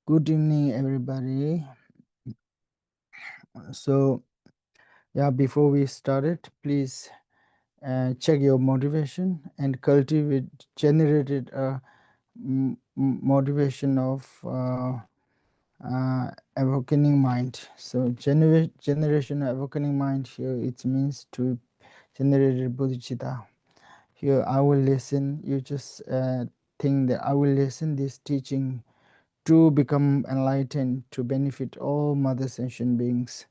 Good evening, everybody. So, before we started, please check your motivation and generated a motivation of awakening mind. So, generation of awakening mind here, it means to generate bodhicitta. Here, I will listen. You just think that I will listen this teaching to become enlightened, to benefit all mother sentient beings.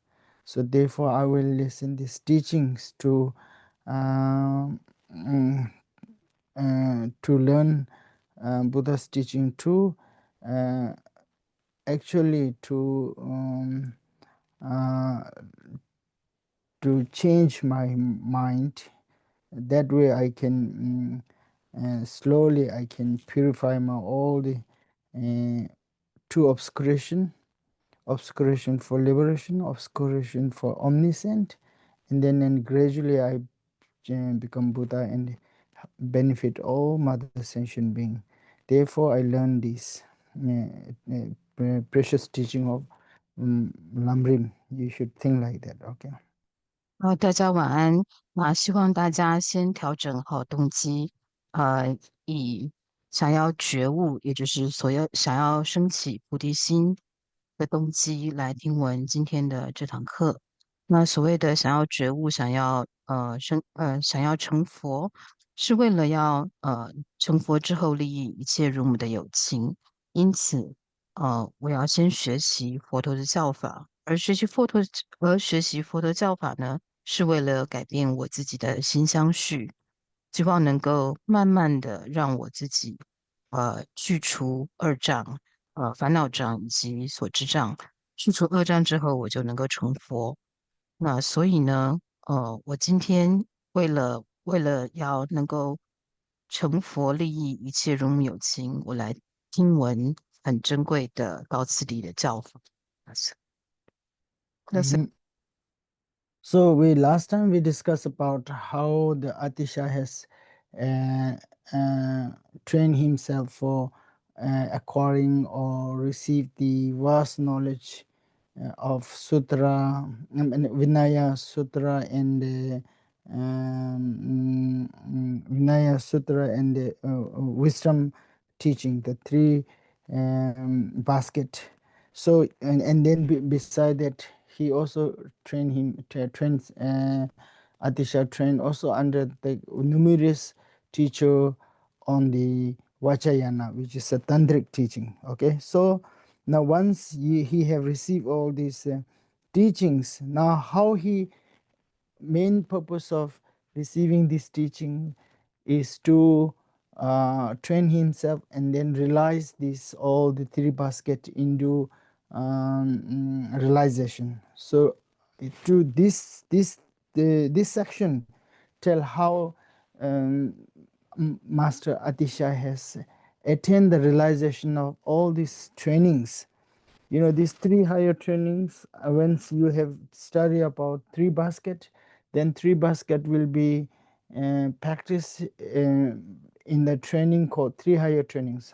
So therefore, I will listen these teachings to learn Buddha's teaching, to actually to change my mind. That way, I can slowly I can purify all the true obscuration for liberation, obscuration for omniscient, and then gradually I become Buddha and benefit all mother sentient being. Therefore, I learned this precious teaching of Lamrim. You should think like that. Okay. 大家晚安。希望大家先调整好动机，以想要觉悟，也就是想要升起菩提心的动机来听闻今天的这堂课。那所谓的想要觉悟，想要成佛，是为了要成佛之后利益一切如母的有情。因此，我要先学习佛陀的教法，而学习佛陀教法呢，是为了改变我自己的心相续，希望能够慢慢的让我自己去除二障、烦恼障以及所知障。去除二障之后，我就能够成佛。那所以呢，我今天为了要能够成佛利益一切如母有情，我来听闻很珍贵的道次第的教法。So last time we discussed about how the Atisha has uh, trained himself for acquiring or receive the vast knowledge of Sutra, Vinaya Sutra and Vinaya Sutra and wisdom teaching, the three basket. So and then beside that, he also trains Atisha trained also under the numerous teacher on the Vajrayana, which is a tantric teaching. Okay, so now once he have received all these teachings, now how he main purpose of receiving this teaching is to train himself and then realize this all the three basket into realization. So to this section tell how Master Atisha has attained the realization of all these trainings. You know, these three higher trainings, once you have studied about three basket, then three basket will be practiced in the training called three higher trainings: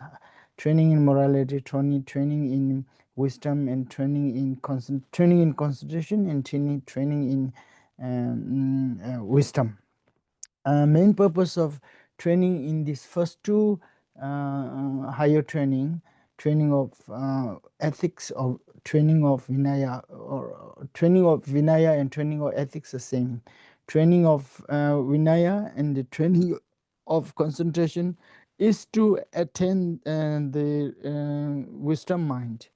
training in morality, training in wisdom, and training in concentration, and training in wisdom. Main purpose of training in this first two higher training of ethics, or training of Vinaya, or training of Vinaya and training of ethics the same. Training of Vinaya and the training of concentration is to attain the wisdom mind.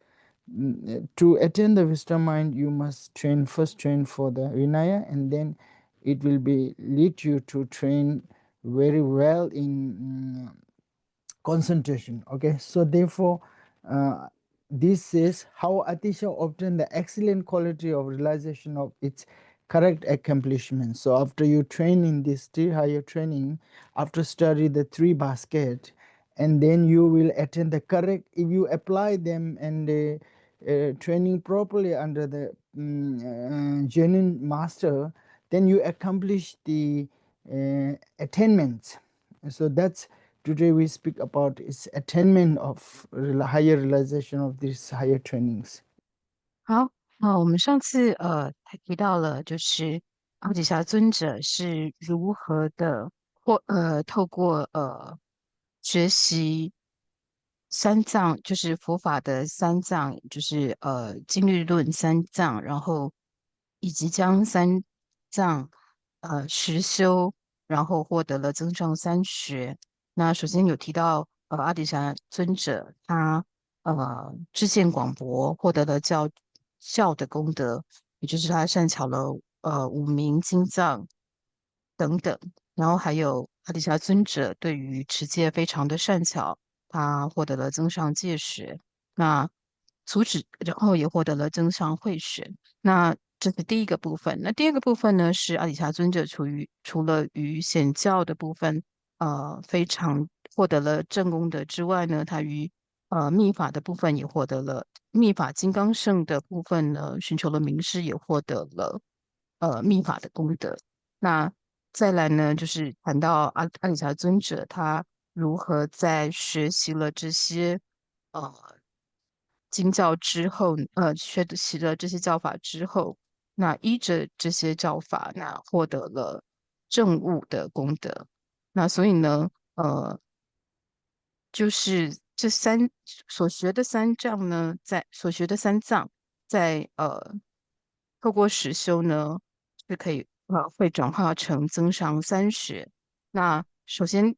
To attain the wisdom mind, you must first train for the Vinaya, and then it will be lead you to train very well in concentration. Okay, so therefore this is how Atisha obtained the excellent quality of realization of its correct accomplishment. So after you train in this three higher training, after study the three basket, and then you will attain the correct, if you apply them and training properly under the genuine master, then you accomplish the attainments. So that's Today we speak about its attainment of higher realization of these higher trainings. 好，我们上次提到了，就是阿底峡尊者是如何的透过学习三藏，就是佛法的三藏，就是经律论三藏，然后以及将三藏实修，然后获得了增上三学。那首先有提到阿底峡尊者他知见广博，获得了教的功德，也就是他善巧了五明经藏等等。然后还有阿底峡尊者对于持戒非常的善巧，他获得了增上戒学。那然后也获得了增上慧学。那这是第一个部分。那第二个部分呢，是阿底峡尊者除了于显教的部分，非常获得了正功德之外呢，他于密法的部分也获得了密法金刚乘的部分呢，寻求了名师，也获得了密法的功德。那再来呢，就是谈到阿底峡尊者他如何在学习了这些呃经教之后，学习了这些教法之后，那依着这些教法，那获得了证悟的功德。那所以呢，就是所学的三藏呢，在透过实修呢，是可以会转化成增上三学。那首先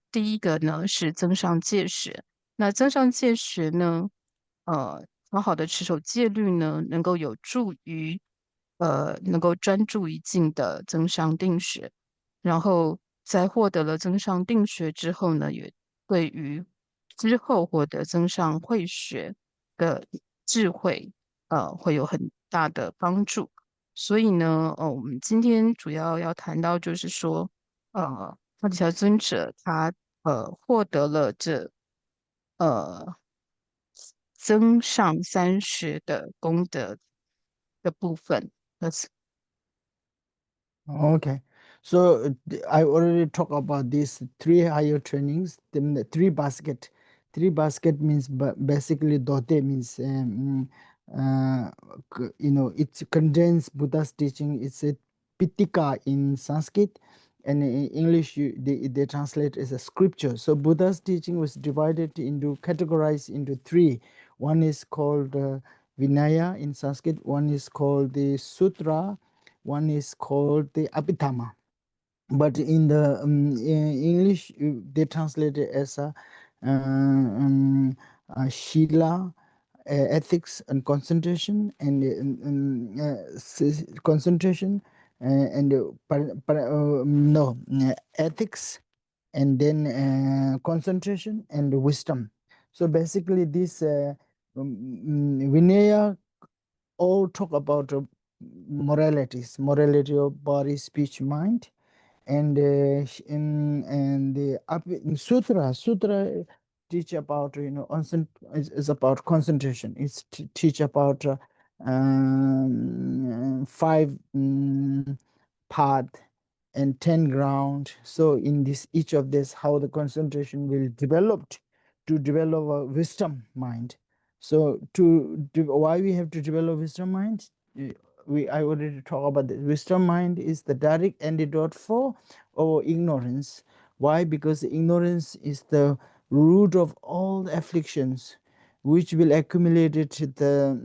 第一个呢是增上戒学。那增上戒学呢，好好的持守戒律呢，能够有助于能够专注一境的增上定学。然后在获得了增上定学之后呢，也对于之后获得增上慧学的智慧，会有很大的帮助。所以呢，我们今天主要要谈到就是说，阿底峡尊者他获得了呃增上三学的功德的部分。Okay, so I already talked about these three higher trainings. Then the three basket. Three basket means basically dote means it contains Buddha's teaching. It's a Pitaka in Sanskrit, and in English they translate as a scripture. So Buddha's teaching was divided into categorized into three. One is called Vinaya in Sanskrit. One is called the Sutra. One is called the Abhidhamma, but in the English they translate it as Shila, ethics and concentration, and concentration, and ethics, and then concentration and wisdom. So basically, this Vinaya all talk about morality of body, speech, mind, and the sutra teach about is about concentration. It's teach about five path and 10 ground. So in this each of this, how the concentration will develop to develop a wisdom mind. So why we have to develop wisdom mind? I already talked about the wisdom mind is the direct antidote for our ignorance. Why? Because ignorance is the root of all afflictions, which will accumulate it the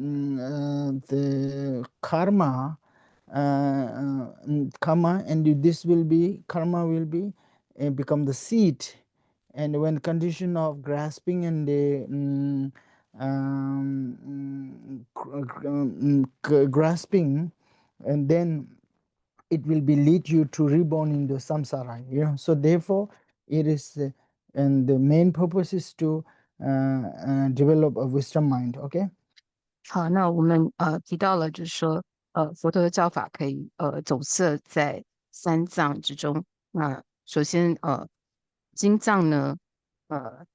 karma, karma, and this will be karma will be become the seed, and when condition of grasping and the grasping, and then it will be lead you to reborn into samsara. So therefore it is and the main purpose is to develop a wisdom mind. Okay. 好，那我们提到了，就是说佛陀的教法可以走摄在三藏之中。那首先经藏呢，呃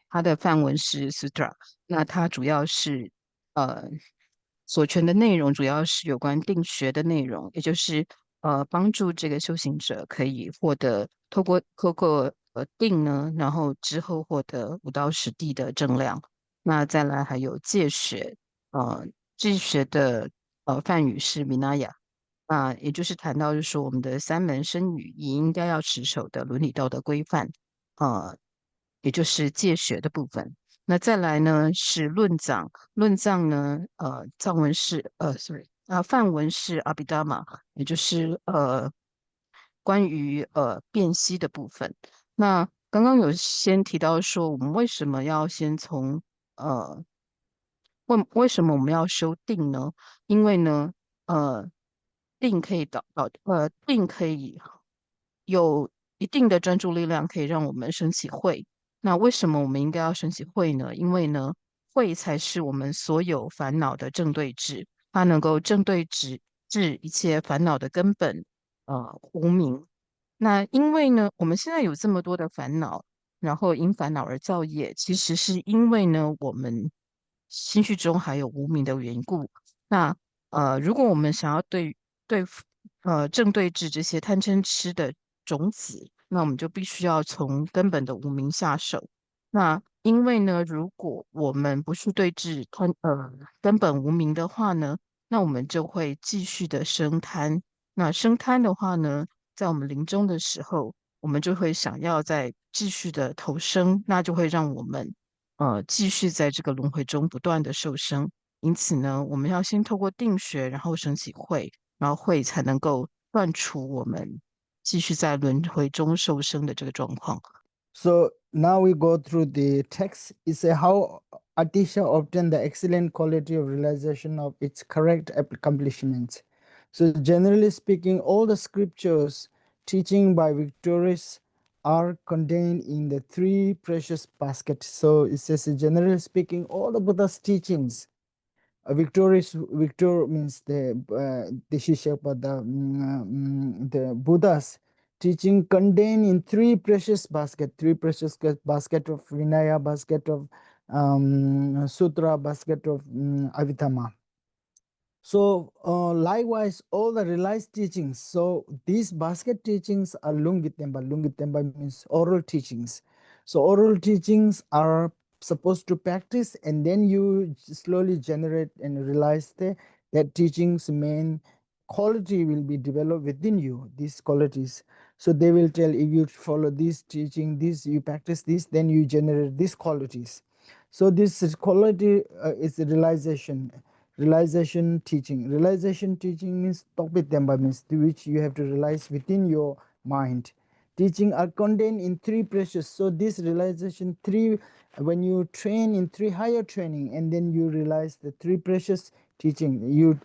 它的梵文是 sutra，那它主要是呃所传的内容主要是有关定学的内容，也就是帮助这个修行者可以获得透过定呢，然后之后获得5到10地的正量。那再来还有戒学，戒学的梵语是 Vinaya，也就是谈到就是说我们的3门身语也应该要持守的伦理道德规范，也就是戒学的部分。那再来呢是论藏，论藏呢，藏文是sorry 梵文是 Abhidhamma，也就是关于辨析的部分。那刚刚有先提到说，我们为什么要先从呃为什么我们要修定呢？因为呢，定可以定可以有一定的专注力量，可以让我们升起慧。那为什么我们应该要升起慧呢？因为呢，慧才是我们所有烦恼的正对治，它能够正对治一切烦恼的根本，无明。那因为呢，我们现在有这么多的烦恼，然后因烦恼而造业，其实是因为呢，我们心绪中还有无明的缘故。那如果我们想要对正对治这些贪嗔痴的种子，那我们就必须要从根本的无明下手。那因为呢，如果我们不去对治根本无明的话呢，那我们就会继续的生贪。那生贪的话呢，在我们临终的时候，我们就会想要再继续的投生，那就会让我们继续在这个轮回中不断的受生。因此呢，我们要先透过定学，然后升起慧，然后慧才能够断除我们继续在轮回中受生的这个状况。So now we go through the text. It says how Atisha obtained the excellent quality of realization of its correct accomplishments. So generally speaking, all the scriptures teaching by Victorious are contained in the 3 precious baskets. So it says generally speaking, all the Buddha's teachings, Victor means the Shisha, but the Buddha's teaching contained in 3 precious basket, 3 precious basket of Vinaya, basket of Sutra, basket of Avitama. So likewise, all the realized teachings. So these basket teachings are Lungitemba. Lungitemba means oral teachings. So oral teachings are supposed to practice, and then you slowly generate and realize that teachings main quality will be developed within you, these qualities. So they will tell, if you follow this teaching, this, you practice this, then you generate these qualities. So this is quality is realization teaching. Realization teaching means Tokpitemba, means which you have to realize within your mind. Teaching are contained in 3 precious. So this realization 3, when you train in 3 higher training, and then you realize the 3 precious teaching, you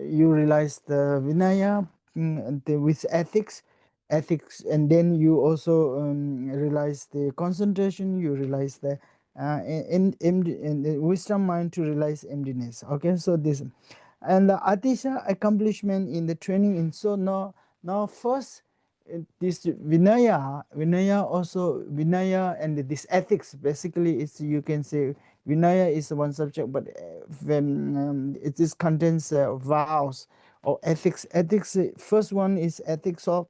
realize the Vinaya with ethics, and then you also realize the concentration, you realize the in the wisdom mind to realize emptiness. Okay, so this, and the Atisha accomplishment in the training. In so now first this Vinaya also Vinaya, and this ethics basically is, you can say Vinaya is one subject, but when it is contains vows or ethics. Ethics, first one is ethics of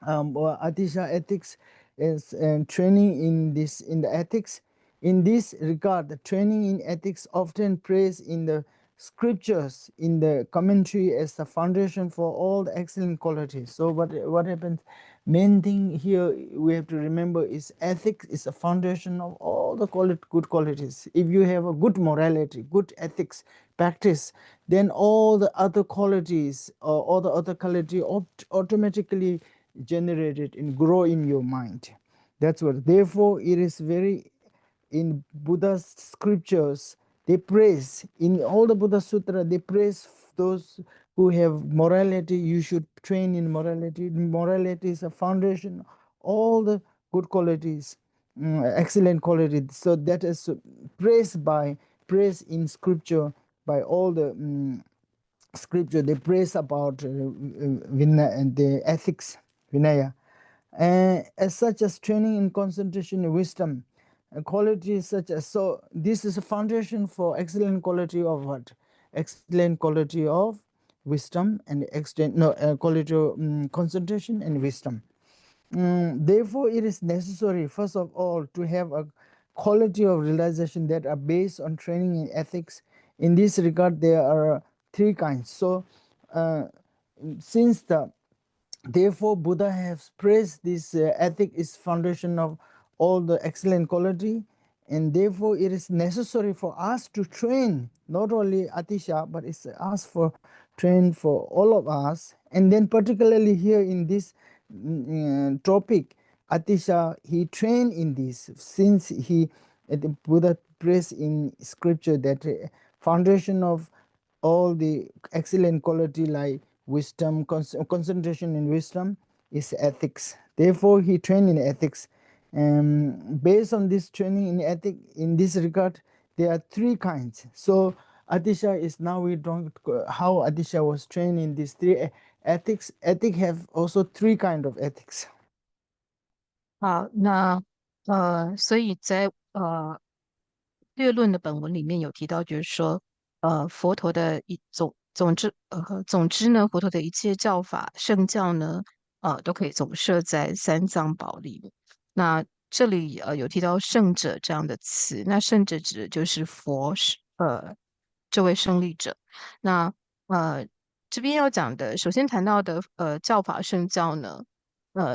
Atisha ethics is training in the ethics. In this regard, the training in ethics often praised in the scriptures, in the commentary, as the foundation for all the excellent qualities. So what happens? Main thing here we have to remember is ethics is a foundation of all the good qualities. If you have a good morality, good ethics practice, then all the other qualities or all the other quality automatically generated and grow in your mind. That's what. Therefore, it is very, in Buddha's scriptures, they praise, in all the Buddha Sutra, they praise those who have morality. You should train in morality. Morality is a foundation, all the good qualities, excellent qualities. So that is praised in scripture by all the scripture. They praise about the ethics, Vinaya. As such as training in concentration and wisdom, qualities such as, so this is a foundation for excellent quality of what? Excellent quality of wisdom and quality of concentration and wisdom. Therefore, it is necessary, first of all, to have a quality of realization that are based on training in ethics. In this regard, there are three kinds. So, since therefore Buddha has praised this ethic is foundation of all the excellent quality, and therefore it is necessary for us to train not only Atisha, but it's us for train for all of us. And then particularly here in this topic, Atisha, he trained in this, since the Buddha praised in scripture that foundation of all the excellent quality like wisdom, concentration in wisdom is ethics. Therefore, he trained in ethics. Based on this training in ethics, in this regard, there are three kinds. So, Atisha is now we don't how Atisha was trained in these three ethics. Ethics have also three kind of ethics. 好，那所以在略论的本文里面有提到，就是说，佛陀的总之呢，佛陀的一切教法圣教呢，都可以总摄在三藏宝里面。那这里有提到圣者这样的词，那圣者指的就是佛是这位胜利者。那这边要讲的，首先谈到的教法圣教呢。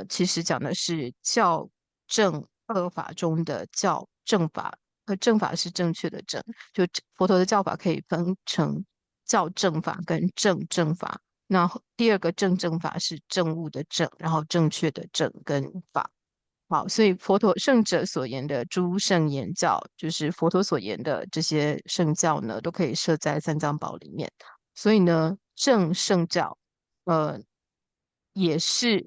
其实讲的是教正二法中的教正法，正法是正确的正，就佛陀的教法可以分成教正法跟正法。那第二个正法是正悟的正，然后正确的正跟法。好，所以佛陀圣者所言的诸圣言教，就是佛陀所言的这些圣教呢，都可以设在三藏宝里面。所以呢，正圣教，呃，也是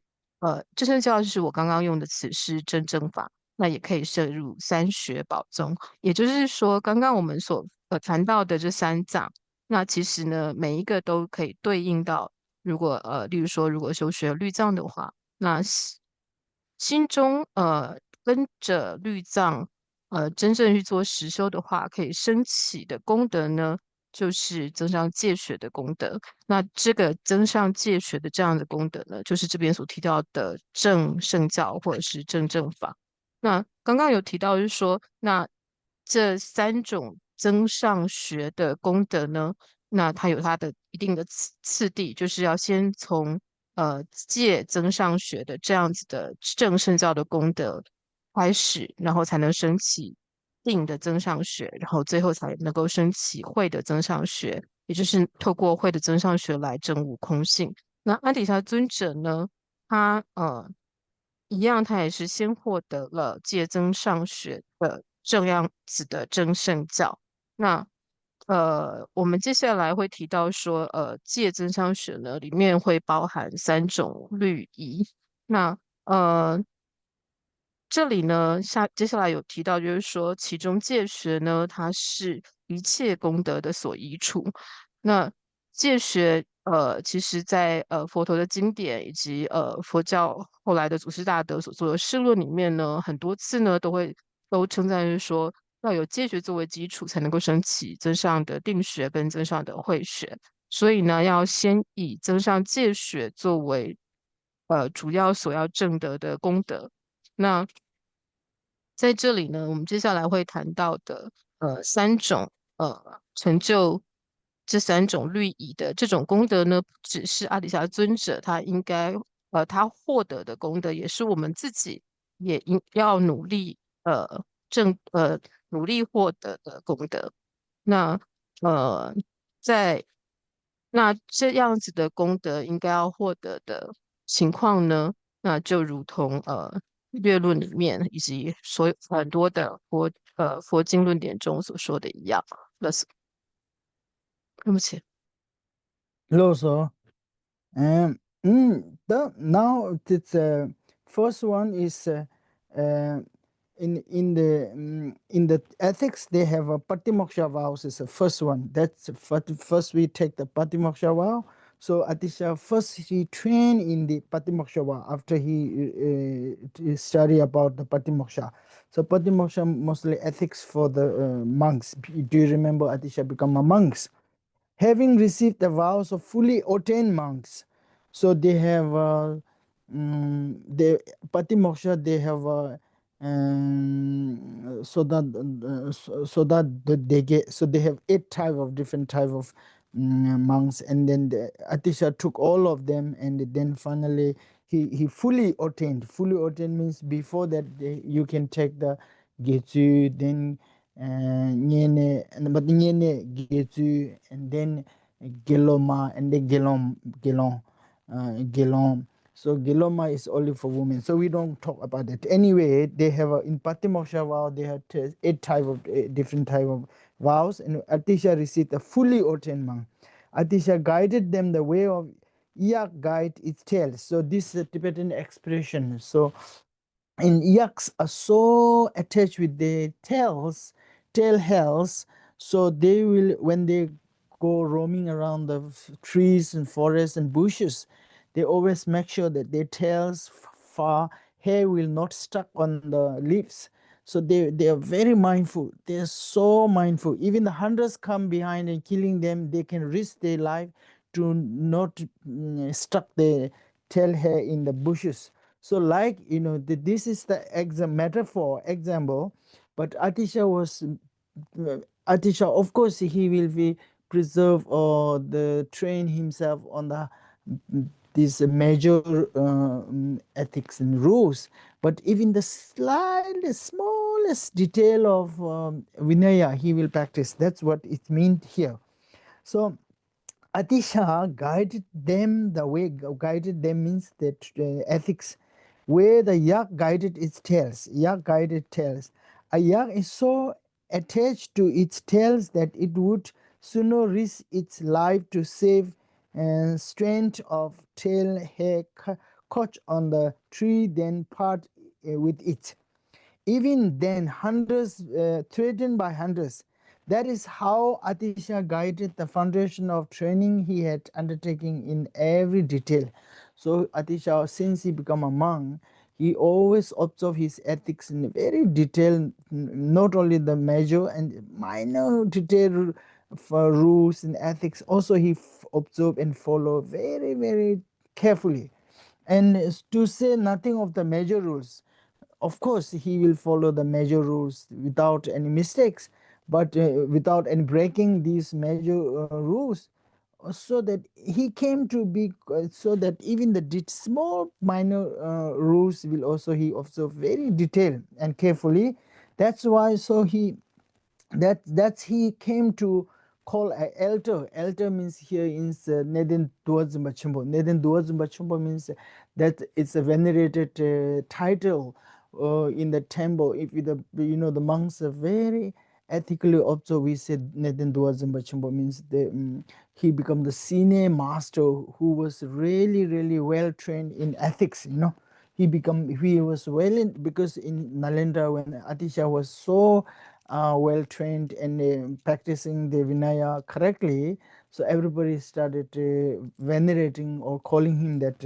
正圣教就是我刚刚用的词是正法，那也可以摄入三学宝宗。也就是说，刚刚我们所谈到的这三藏，那其实呢，每一个都可以对应到，如果例如说，如果修学律藏的话。那心中跟着律藏真正去做实修的话，可以升起的功德呢，就是增上戒学的功德。那这个增上戒学的这样的功德呢，就是这边所提到的正圣教或者是正法。那刚刚有提到，就是说，那这三种增上学的功德呢，那它有它的一定的次第，就是要先从戒增上学的这样子的正圣教的功德开始，然后才能升起定的增上学，然后最后才能够升起慧的增上学，也就是透过慧的增上学来证悟空性。那阿底峡尊者呢，他一样，他也是先获得了戒增上学的这样子的真圣教。那我们接下来会提到说，戒增上学呢，里面会包含三种律仪。那这里呢，接下来有提到，就是说，其中戒学呢，它是一切功德的所依处。那戒学，其实在佛陀的经典以及佛教后来的祖师大德所做的释论里面呢，很多次呢都称赞是说，要有戒学作为基础，才能够升起增上的定学跟增上的慧学。所以呢，要先以增上戒学作为主要所要证得的功德。那在这里呢，我们接下来会谈到的三种成就这三种律仪的这种功德呢，不只是阿底峡尊者他应该他获得的功德，也是我们自己也应要努力努力获得的功德。那呃在那这样子的功德应该要获得的情况呢，那就如同略论里面以及很多的佛经论点中所说的一样。对不起。Also, now the first one is uh, in the ethics they have a patimoksha vows is the first one. That's first we take the patimoksha vow. So Atisha first he trained in the patimoksha vow after he study about the patimoksha. So patimoksha mostly ethics for the monks. Do you remember Atisha become a monks? Having received the vows of fully ordained monks, so they have they Patimoksha, they have so that they get, so they have 8 different type of monks, and then Atisha took all of them, and then finally he fully ordained. Fully ordained means before that you can take the Getsu, then Nyene, but Nyene Getsu, and then Geloma, and then Gelom. So Geloma is only for women. So we don't talk about that. Anyway, they have in Patimoksha vow, they have 8 different type of vows, and Atisha received a fully ordained monk. Atisha guided them the way of yak guide its tail. So this is a Tibetan expression. So and yaks are so attached with their tail hairs, so they will, when they go roaming around the trees and forests and bushes, they always make sure that their tails far hair will not stuck on the leaves. So they are very mindful. They are so mindful. Even the hunters come behind and killing them, they can risk their life to not stuck their tail hair in the bushes. So like, this is the metaphor example, but Atisha was Atisha, of course, he will be preserve or the train himself on the these major ethics and rules, but even the smallest detail of Vinaya he will practice. That's what it means here. So Atisha guided them the way. Guided them means that ethics, where the yak guided its tails. Yak guided tails. A yak is so attached to its tails that it would sooner risk its life to save strand of tail hair caught on the tree than part with it. Even then, hunters threatened by hunters. That is how Atisha guided the foundation of training he had undertaken in every detail. So Atisha, since he became a monk, he always observed his ethics in very detail, not only the major and minor detail for rules and ethics. Also, he observed and followed very, very carefully. And to say nothing of the major rules, of course he will follow the major rules without any mistakes, but without any breaking these major rules, so that he came to be so that even the small minor rules will also he observe very detailed and carefully. That's why so that's he came to call a elder. Elder means here is Neden Duazumba Chumbo. Neden Duazumba Chumbo means that it's a venerated title in the temple. If the monks are very ethically observed, we said Neden Duazumba Chumbo means he became the senior master who was really, really well trained in ethics. He was well in, because in Nalanda when Atisha was so well trained and practicing the Vinaya correctly, so everybody started venerating or calling him that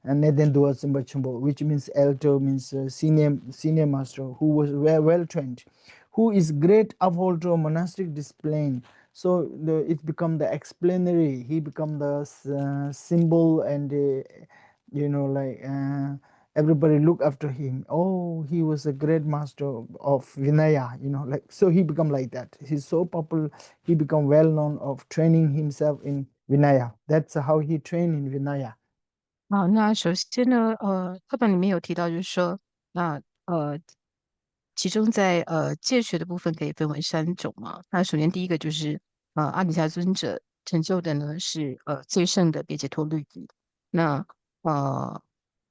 Neden Dua Simba Chumbo, which means elder, means senior master who was well trained, who is great upholder of monastic discipline. So it become the explanatory. He become the symbol, and everybody look after him. Oh, he was a great master of Vinaya, so he become like that. He's so popular, he become well known of training himself in Vinaya. That's how he trained in Vinaya. 好，那首先呢，课本里面有提到，就是说，那其中在戒学的部分可以分为3种嘛。那首先第一个就是阿底峡尊者成就的呢是最胜的别解脱律仪。那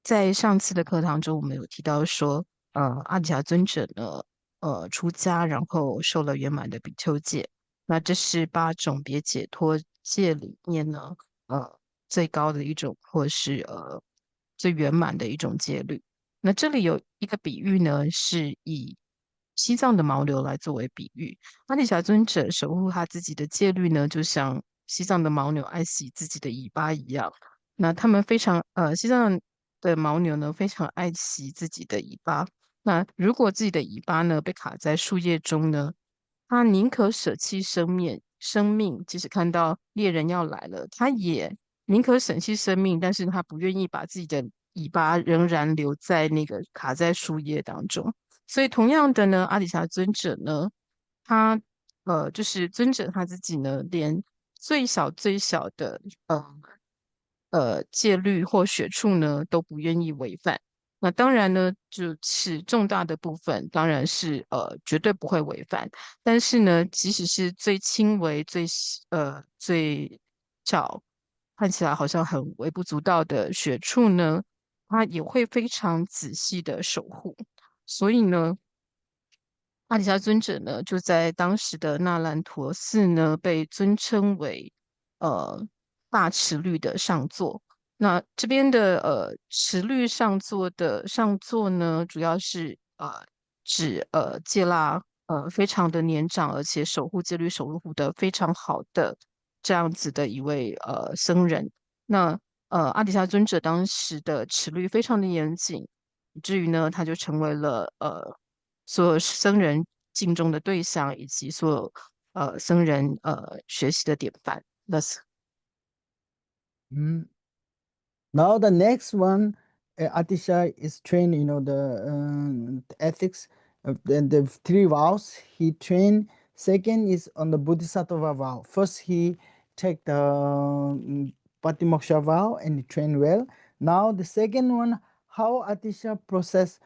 在上次的课堂中，我们有提到说，阿底峡尊者呢出家，然后受了圆满的比丘戒。那这是8种别解脱戒里面呢，最高的一种，或是最圆满的一种戒律。那这里有一个比喻呢，是以西藏的牦牛来作为比喻。阿底峡尊者守护他自己的戒律呢，就像西藏的牦牛爱惜自己的尾巴一样。那他们非常西藏的牦牛呢，非常爱惜自己的尾巴。那如果自己的尾巴呢被卡在树叶中呢，他宁可舍弃生命，即使看到猎人要来了，他也宁可舍弃生命，但是他不愿意把自己的尾巴仍然留在那个卡在树叶当中。所以同样的呢，阿底峡尊者呢，他就是尊者他自己呢，连最小最小的戒律或学处呢都不愿意违反。那当然呢，就是重大的部分，当然是绝对不会违反。但是呢，即使是最轻微、最小，看起来好像很微不足道的学处呢，他也会非常仔细的守护。所以呢，阿底峡尊者呢，就在当时的那兰陀寺呢，被尊称为大持律的上座。那这边的持律上座的上座呢，主要是指戒腊非常的年长，而且守护戒律守护的非常好的这样子的一位僧人。那阿底峡尊者当时的持律非常的严谨，以至于呢，他就成为了所有僧人敬重的对象，以及所有僧人学习的典范。Thus, Now the next one, Atisha is trained, the ethics, the three vows he trained. Second is on the Bodhisattva vow. First he take the Patimoksha vow and he trained well. Now the second one, how Atisha process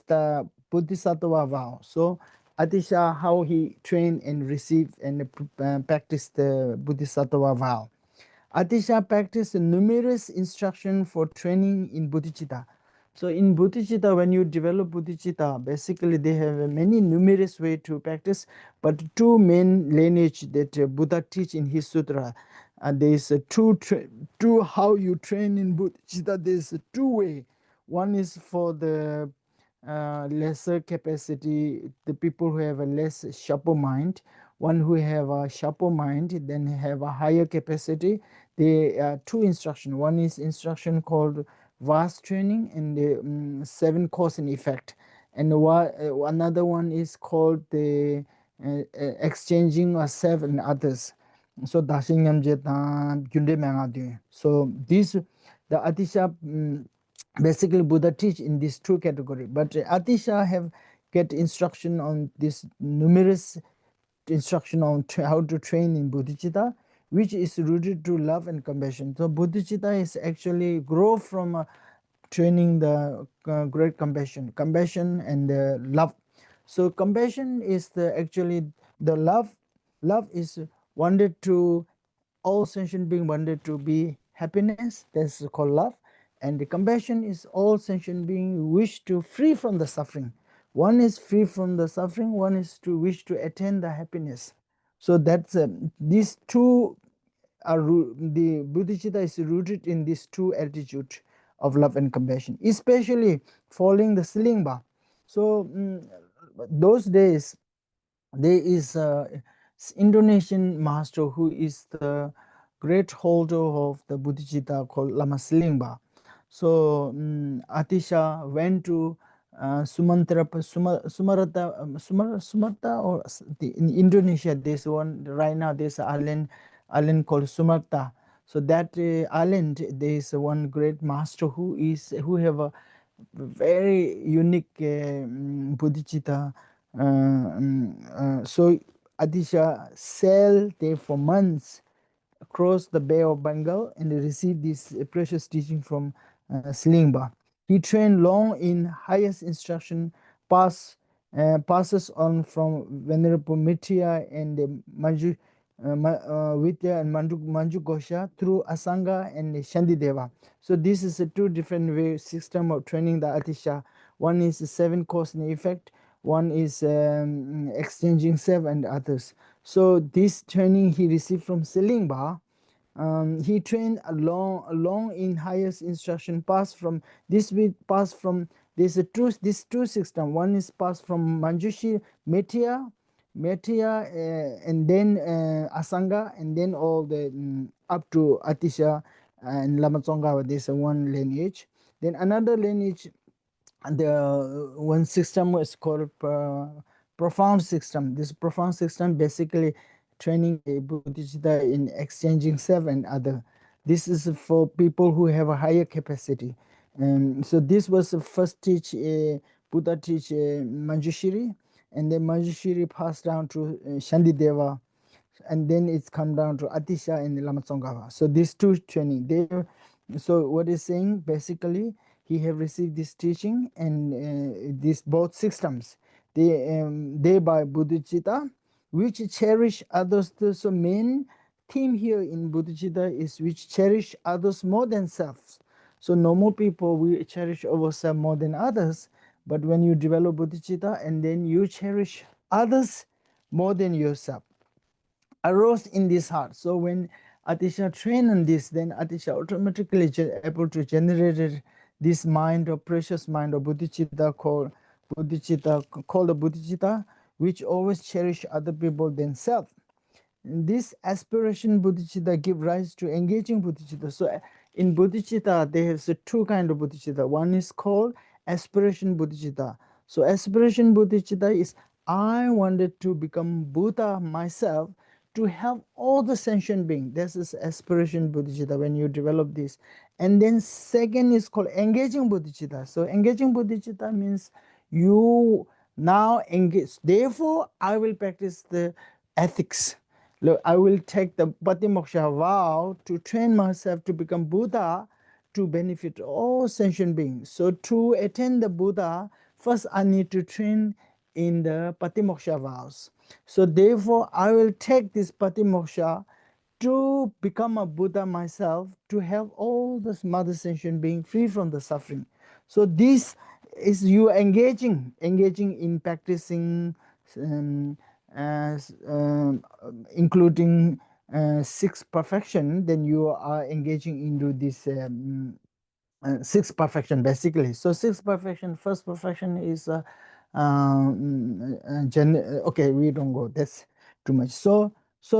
the Bodhisattva vow. So Atisha, how he trained and received and practiced the Bodhisattva vow. Atisha practiced numerous instruction for training in bodhicitta. So in bodhicitta, when you develop bodhicitta, basically they have many numerous way to practice, but two main lineage that Buddha teach in his sutra. There is two how you train in bodhicitta. There is two way. One is for the lesser capacity, the people who have a less sharper mind. One who have a sharper mind, then have a higher capacity. There are two instruction. One is instruction called vast training and the 7 cause and effect. And another one is called the exchanging of 7 others. So dashinyam jetam gyunde mangadu. So this the Atisha basically Buddha teach in these two category. But Atisha have get instruction on this numerous instruction on how to train in bodhicitta, which is rooted to love and compassion. So bodhicitta is actually grow from training the great compassion and love. So compassion is actually the love. Love is wanted to all sentient being wanted to be happiness. That's called love. And the compassion is all sentient being wish to free from the suffering. One is free from the suffering, one is to wish to attain the happiness. So that's these two are the bodhicitta is rooted in these two attitudes of love and compassion, especially following the Silingba. So those days there is Indonesian master who is the great holder of the bodhicitta called Lama Silingba. So Atisha went to Sumarta or in Indonesia. There's one right now. There's an island called Sumarta. So that island, there is one great master who have a very unique bodhicitta. So Atisha sailed there for months across the Bay of Bengal and received this precious teaching from Slingba. He trained long in highest instruction, passes on from Venerable Mithya and Vidya and Manju Gosha through Asanga and Shandideva. So this is a two different way system of training the Atisha. One is 7 cause and effect. One is exchanging 7 and others. So this training he received from Selingba. He trained along in highest instruction. Passed from this two system. One is passed from Manjushi Methya, and then Asanga, and then all the up to Atisha and Lamatsonga. There's one lineage. Then another lineage. The one system was called profound system. This profound system basically training a bodhicitta in exchanging 7 other. This is for people who have a higher capacity. So this was the first Buddha teach Manjushri, and then Manjushri passed down to Shandideva, and then it's come down to Atisha and Lama Tsongkhapa. So these two training, so what is saying basically, he have received this teaching, and these both systems, they by Bodhicitta, which cherish others. So main theme here in Bodhicitta is which cherish others more than self. So normal people, we cherish ourselves more than others, but when you develop bodhicitta and then you cherish others more than yourself, arose in this heart. So when Atisha train on this, then Atisha automatically able to generate this mind or precious mind of bodhicitta called the bodhicitta, which always cherish other people than self. This aspiration bodhicitta give rise to engaging bodhicitta. So in bodhicitta, there's two kind of bodhicitta. One is called aspiration bodhicitta. So aspiration bodhicitta is I wanted to become Buddha myself to help all the sentient beings. This is aspiration bodhicitta when you develop this. And then second is called engaging bodhicitta. So engaging bodhicitta means you now engage. Therefore, I will practice the ethics. Look, I will take the Patimoksha vow to train myself to become Buddha to benefit all sentient beings. So to attain the Buddha, first I need to train in the Patimoksha vows. So therefore, I will take this Patimoksha to become a Buddha myself, to help all the mother sentient beings free from the suffering. So this is you engaging in practicing, including six perfection. Then you are engaging into this six perfection basically. So six perfection, first perfection is okay, we don't go, that's too much. So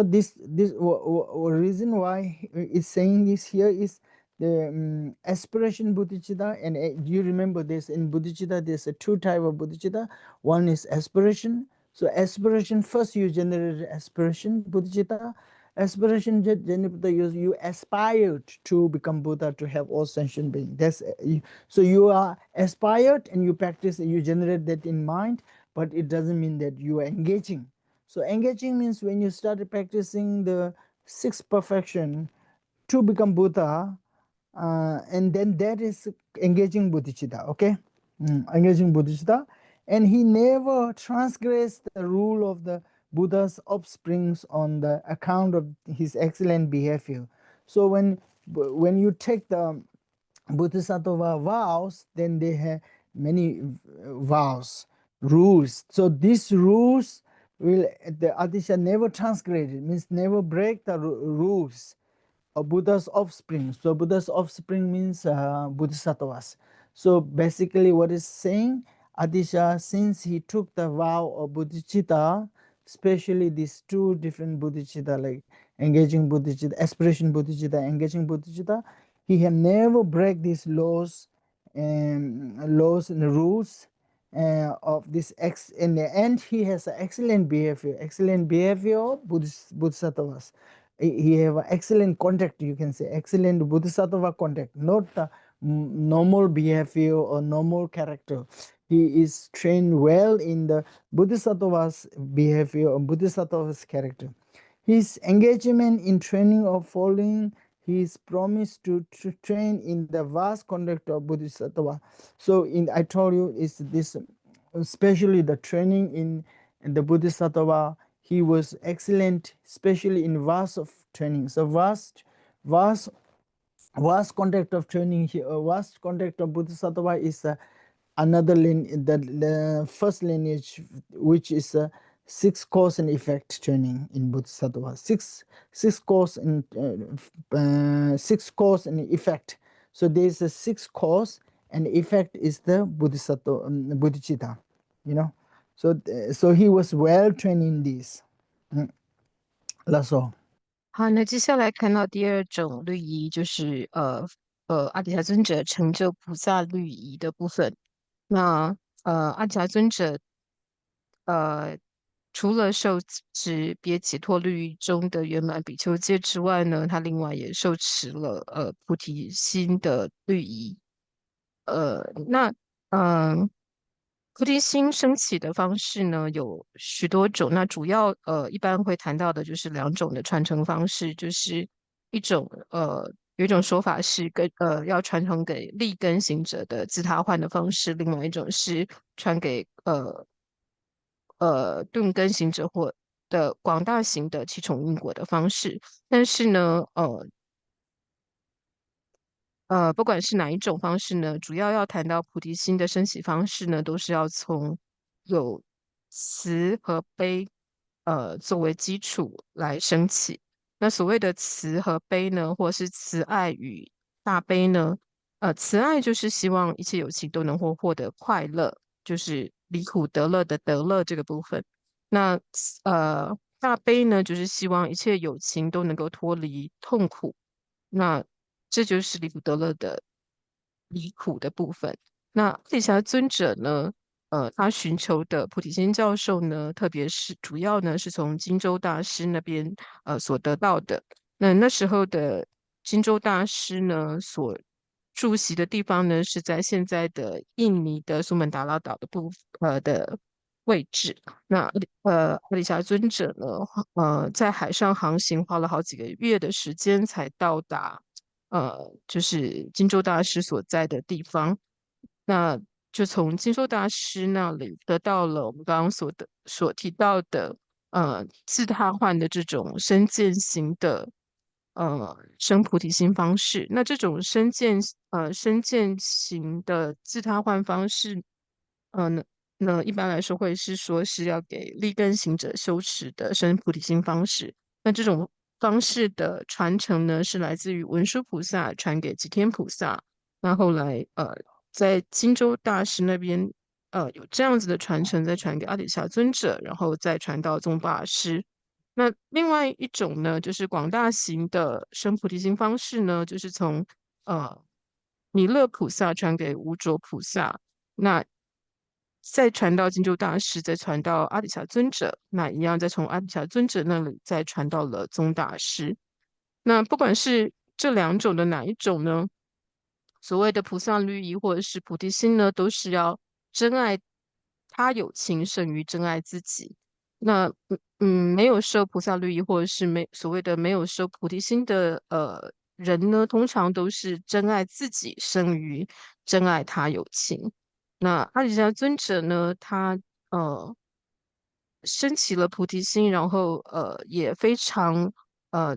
this reason why it's saying this here is the aspiration bodhicitta. And do you remember this in bodhicitta, there's a two type of bodhicitta. One is aspiration. So aspiration, first you generate aspiration bodhicitta. Aspiration you aspired to become Buddha to have all sentient beings. That's so you are aspired and you practice, you generate that in mind, but it doesn't mean that you are engaging. So engaging means when you started practicing the sixth perfection to become Buddha, and then that is engaging bodhicitta. Okay, engaging bodhicitta, and he never transgressed the rule of the Buddha's offsprings on the account of his excellent behavior. So when you take the Bodhisattva vows, then they have many vows, rules. So these rules will the Adisha never transgress. It means never break the rules of Buddha's offspring. So Buddha's offspring means Bodhisattvas. So basically what it's saying, Adisha, since he took the vow of bodhicitta, especially these two different bodhicitta, like engaging bodhicitta, aspiration bodhicitta, engaging bodhicitta, he had never break these laws and rules of this. In the end, he has an excellent behavior of Bodhisattvas. He have an excellent contact, you can say, excellent Bodhisattva contact, not the normal behavior or normal character. He is trained well in the Bodhisattva's behavior or Bodhisattva's character. His engagement in training of following his promise to train in the vast conduct of Bodhisattva. So I told you is this, especially the training in the Bodhisattva, he was excellent, especially in vast of training. So vast conduct of training here, vast conduct of Bodhisattva is another the first lineage, which is six cause and effect training in Bodhisattva. Six cause and effect. So there is a six cause and effect is the Bodhisattva, bodhicitta, you know. So he was well trained in this. That's all. 好，那接下来看到第二种律仪，就是阿底峡尊者成就菩萨律仪的部分。那阿底峡尊者除了受持别解脱律仪中的圆满比丘戒之外呢，他另外也受持了菩提心的律仪。那菩提心升起的方式呢有许多种，那主要一般会谈到的就是两种的传承方式，就是一种有一种说法是要传承给立根行者的自他换的方式，另外一种是传给顿根行者或的广大型的七重因果的方式。但是呢，不管是哪一种方式呢，主要要谈到菩提心的升起方式呢，都是要从有慈和悲，作为基础来升起。那所谓的慈和悲呢，或是慈爱与大悲呢，慈爱就是希望一切有情都能获得快乐，就是离苦得乐的得乐这个部分。那大悲呢，就是希望一切有情都能够脱离痛苦。那这就是离苦得乐的离苦的部分。那阿底峡尊者呢，他寻求的菩提心教授呢，特别是主要呢是从金州大师那边所得到的。那时候的金州大师呢，所住席的地方呢，是在现在的印尼的苏门答腊岛的位置。那阿底峡尊者呢，在海上航行花了好几个月的时间才到达，就是金州大师所在的地方。那就从金州大师那里得到了我们刚刚所提到的，自他换的这种身见型的，生菩提心方式。那这种身见型的自他换方式，那一般来说会是说是要给立根行者修持的生菩提心方式。那这种方式的传承呢，是来自于文殊菩萨传给吉天菩萨。那后来在金州大师那边有这样子的传承，再传给阿底峡尊者，然后再传到宗大师。那另外一种呢，就是广大型的生菩提心方式呢，就是从呃弥勒菩萨传给无着菩萨，那再传到金州大师，再传到阿底峡尊者，那一样再从阿底峡尊者那里再传到了宗大师。那不管是这两种的哪一种呢，所谓的菩萨律仪或者是菩提心呢，都是要真爱他有情胜于真爱自己。那没有受菩萨律仪或者是所谓的没有受菩提心的人呢，通常都是真爱自己胜于真爱他有情。那阿底峡尊者呢，他升起了菩提心，然后也非常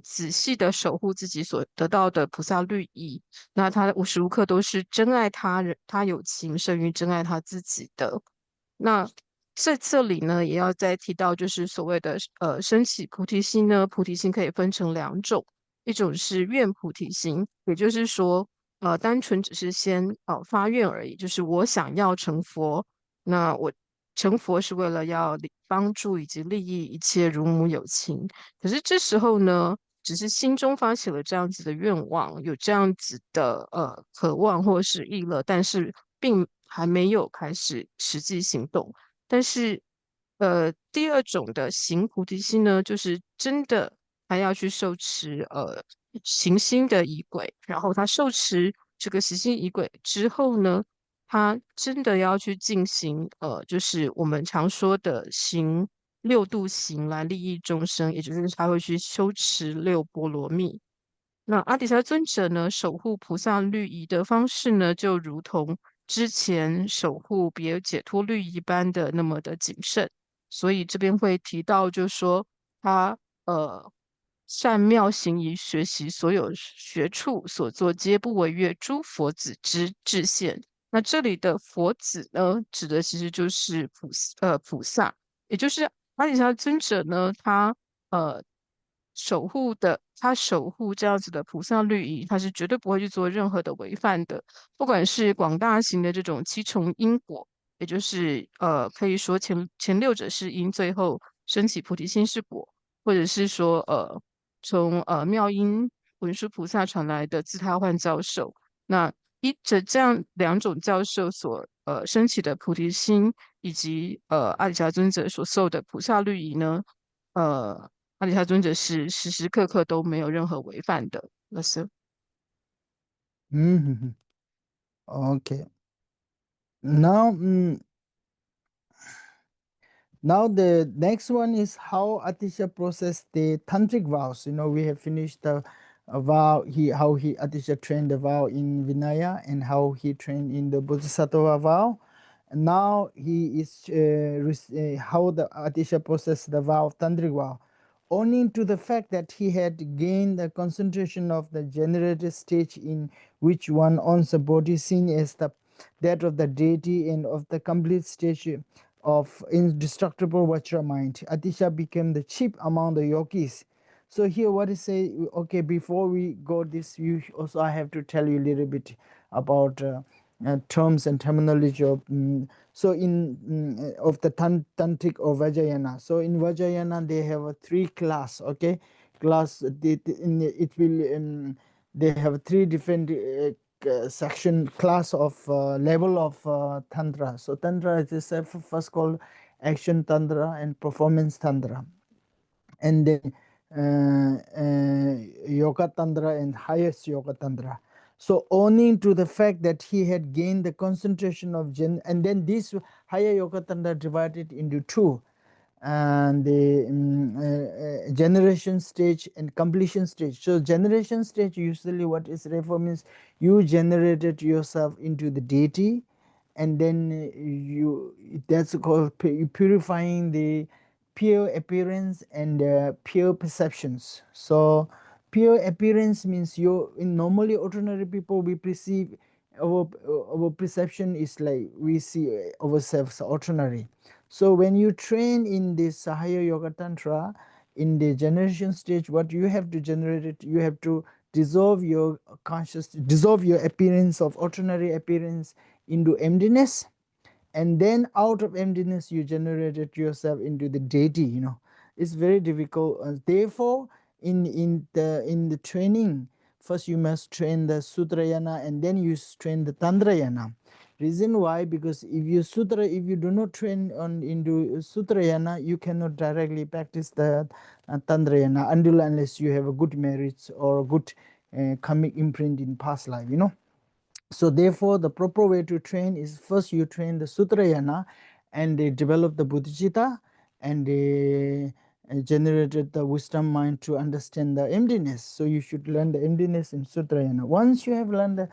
仔细的守护自己所得到的菩萨律仪。那他无时无刻都是真爱他人，他有情胜于真爱他自己的。那在这里呢，也要再提到，就是所谓的升起菩提心呢，菩提心可以分成两种，一种是愿菩提心，也就是说，单纯只是先发愿而已，就是我想要成佛，那我成佛是为了要帮助以及利益一切如母有情。可是这时候呢，只是心中发起了这样子的愿望，有这样子的渴望或是意乐，但是并还没有开始实际行动。但是第二种的行菩提心呢，就是真的还要去受持行星的仪轨，然后他受持这个行星仪轨之后呢，他真的要去进行就是我们常说的行六度行来利益众生，也就是他会去修持六波罗蜜。那阿底峡尊者呢，守护菩萨律仪的方式呢，就如同之前守护别解脱律仪般的那么的谨慎。所以这边会提到，就是说他善妙行仪学习所有学处所作，皆不违越诸佛子之制限。那这里的佛子呢，指的其实就是菩萨，也就是阿底峡尊者呢，呃他守护这样子的菩萨律仪，他是绝对不会去做任何的违犯的。不管是广大型的这种七重因果，也就是可以说前六者是因，最后升起菩提心是果，或者是说从妙音文殊菩萨传来的自他换教授，那依着这样两种教授所升起的菩提心，以及阿底峡尊者所受的菩萨律仪呢，阿底峡尊者是时时刻刻都没有任何违犯的。那是嗯哼哼，OK。Now, now the next one is how Atisha processed the tantric vows. We have finished the vow, Atisha trained the vow in Vinaya and how he trained in the Bodhisattva vow. And now he is how the Atisha processed the vow of tantric vow, owing to the fact that he had gained the concentration of the generated stage in which one owns the body seen as that of the deity and of the complete stage of indestructible Vajra mind. Atisha became the chief among the yogis. So here what is say, okay, before we go this, also I have to tell you a little bit about terms and terminology of so in of the tantric or Vajrayana. So in Vajrayana they have a 3 class, okay, class. It will they have 3 different section class of level of tantra. So tantra is first called action tantra and performance tantra, and then yoga tantra and highest yoga tantra. So owing to the fact that he had gained the concentration of and then this higher yoga tantra divided into 2, and the generation stage and completion stage. So generation stage usually what is referred means you generated yourself into the deity, and then that's called purifying the pure appearance and pure perceptions. So pure appearance means normally ordinary people we perceive our perception is like we see ourselves ordinary. So when you train in this Sahaya Yoga Tantra, in the generation stage, what you have to generate it, you have to dissolve your dissolve your appearance of ordinary appearance into emptiness, and then out of emptiness you generated yourself into the deity. It's very difficult. Therefore, in the training, first you must train the Sutrayana and then you train the Tantrayana. Reason why? Because if you do not train into Sutrayana, you cannot directly practice the Tantrayana unless you have a good merits or a good karmic imprint in past life. So therefore, the proper way to train is first you train the Sutrayana and they develop the Bodhicitta, and they generated the wisdom mind to understand the emptiness. So you should learn the emptiness in Sutrayana. Once you have learned the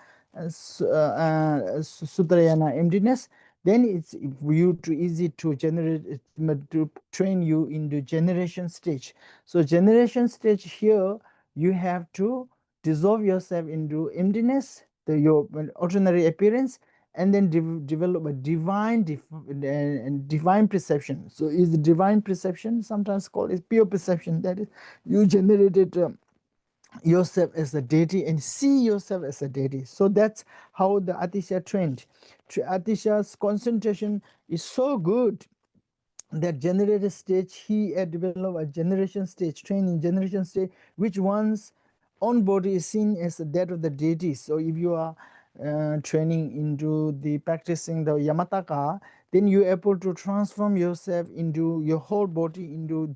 Sutrayana emptiness, then it's you too easy to to train you in the generation stage. So generation stage here, you have to dissolve yourself into emptiness, your ordinary appearance, and then develop a divine perception. So is the divine perception sometimes called is pure perception, that is you generated yourself as a deity and see yourself as a deity. So that's how the Atisha trained. Atisha's concentration is so good that generated stage, he had developed a generation stage, training generation stage, which one's own body is seen as that of the deity. So if you are training into the practicing the Yamataka, then you're able to transform yourself into your whole body, into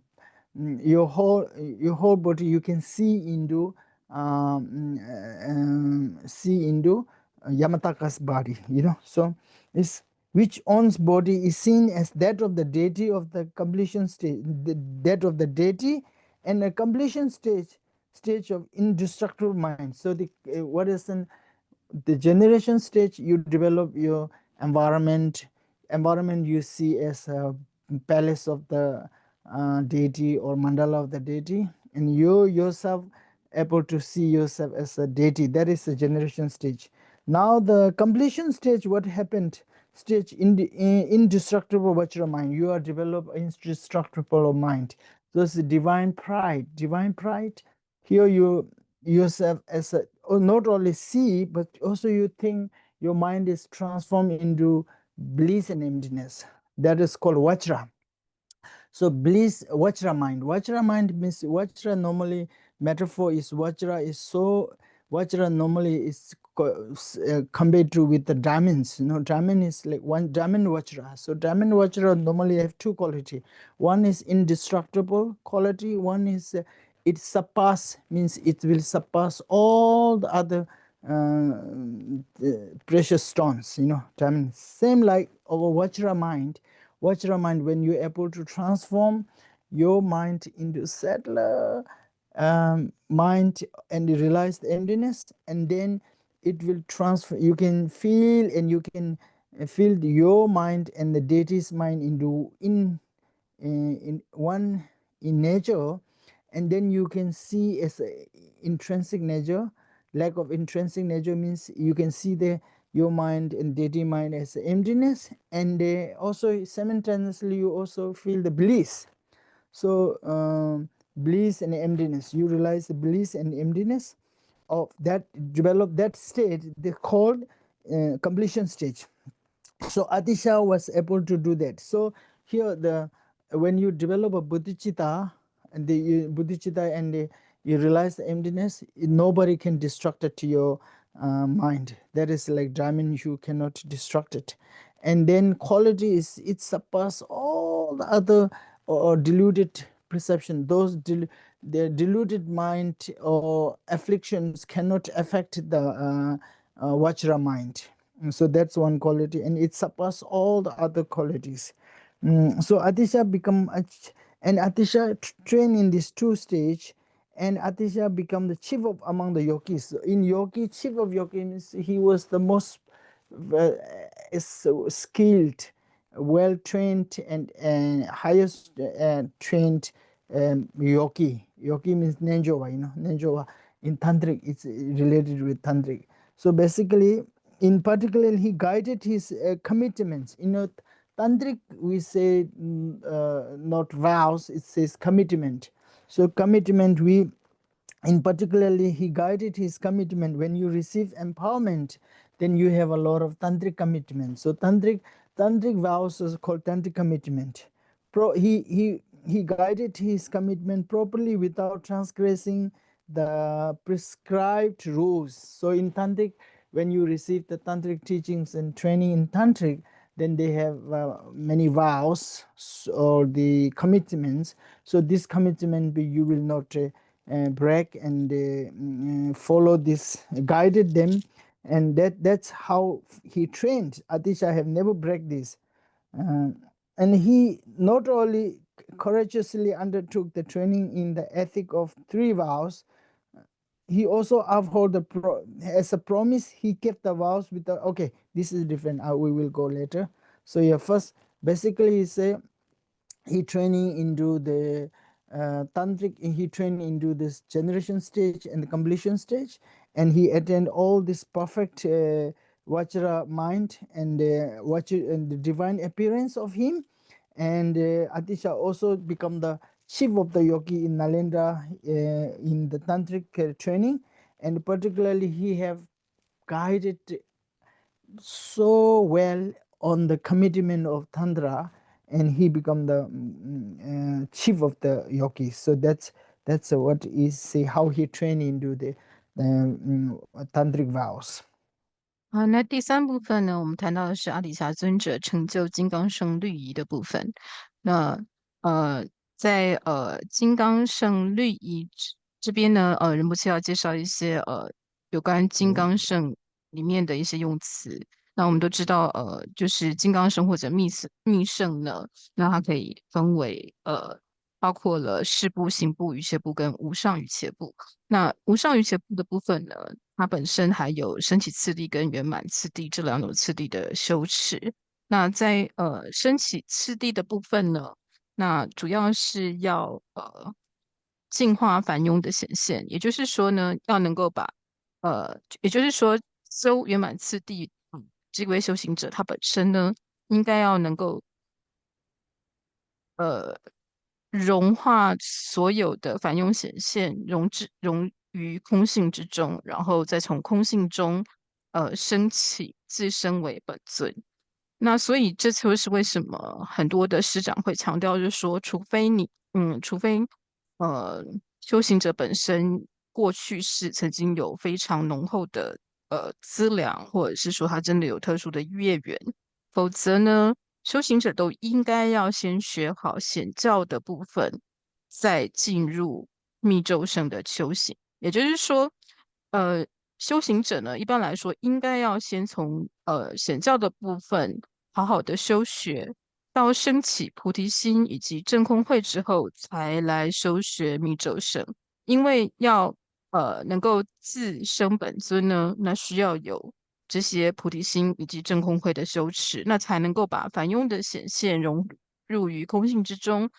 your whole body you can see into Yamataka's body. So it's which one's body is seen as that of the deity of the completion stage, that of the deity, and a completion stage of indestructible mind. So the what is the generation stage, you develop your environment you see as a palace of the deity or mandala of the deity, and you yourself able to see yourself as a deity. That is the generation stage. Now the completion stage, what happened stage in the indestructible Vajra mind, you are develop indestructible mind. So it's divine pride. Here you yourself as a not only see, but also you think your mind is transformed into bliss and emptiness. That is called Vajra. So bliss, Vajra mind means Vajra normally metaphor is Vajra normally is compared to with the diamonds. Diamond is like one diamond Vajra. So diamond Vajra normally have 2 quality. One is indestructible quality. One is it surpass, means it will surpass all the other precious stones, diamond. Same like our Vajra mind. Vajra mind, when you're able to transform your mind into settler mind and you realize the emptiness, and then it will transfer. You can feel, and you can feel your mind and the deity's mind into in one in nature, and then you can see as a intrinsic nature. Lack of intrinsic nature means you can see your mind and deity mind as emptiness, and also simultaneously you also feel the bliss. So bliss and emptiness, you realize the bliss and emptiness of that, develop that state, they called completion stage. So Atisha was able to do that. So here when you develop a bodhicitta, and you realize the emptiness, nobody can destruct it to your mind. That is like diamond, you cannot destruct it. And then quality is, it surpasses all the other or deluded perception. The deluded mind or afflictions cannot affect the Vajra mind. So that's one quality, and it surpasses all the other qualities. So Atisha become and Atisha train in these two stage, and Atisha become the chief of among the yogis. In yogi, chief of yogi means he was the most skilled, well trained, and highest trained yogi. Yogi means Nenjova, Nenjova. In Tantric, it's related with Tantric. So basically, in particular, he guided his commitments. Tantric, we say not vows, it says commitment. So commitment, in particularly, he guided his commitment. When you receive empowerment, then you have a lot of tantric commitment. So tantric vows is called tantric commitment. He guided his commitment properly without transgressing the prescribed rules. So in tantric, when you receive the tantric teachings and training in tantric, then they have many vows or the commitments. So this commitment you will not break, and follow this, guided them, and that's how he trained. Atisha have never break this, and he not only courageously undertook the training in the ethic of 3 vows, he also uphold as a promise. He kept the vows with the, okay, this is different, we will go later. So yeah, first basically he say he training into the tantric, he trained into this generation stage and the completion stage, and he attained all this perfect Vajra mind and and the divine appearance of him. And Atisha also become the chief of the yogi in Nalendra in the tantric training, and particularly he have guided so well on the commitment of Tantra, and he become the chief of the yogis. So that's what is say how he trained into the tantric vows. 那第3部分呢，我们谈到的是阿底峡尊者成就金刚乘律仪的部分。那在金刚乘律仪这边呢，仁波切要介绍一些有关金刚乘里面的一些用词。那我们都知道，就是金刚乘或者密乘呢，那它可以分为包括了事部、行部、瑜伽部跟无上瑜伽部。那无上瑜伽部的部分呢，它本身还有升起次第跟圆满次第这2种次第的修持。那在升起次第的部分呢，那主要是要净化凡庸的显现，也就是说呢，要能够把也就是说修圆满次第，这位修行者他本身呢，应该要能够融化所有的凡庸显现，融于空性之中，然后再从空性中升起自身为本尊。那所以这就是为什么很多的师长会强调，就是说，除非修行者本身过去是曾经有非常浓厚的资粮，或者是说他真的有特殊的业缘，否则呢，修行者都应该要先学好显教的部分，再进入密咒圣的修行。也就是说，修行者呢，一般来说应该要先从显教的部分好好的修学，到升起菩提心以及证空慧之后，才来修学密咒圣。因为要能够自升本尊呢，那需要有这些菩提心以及证空慧的修持，那才能够把凡庸的显现融入于空性之中，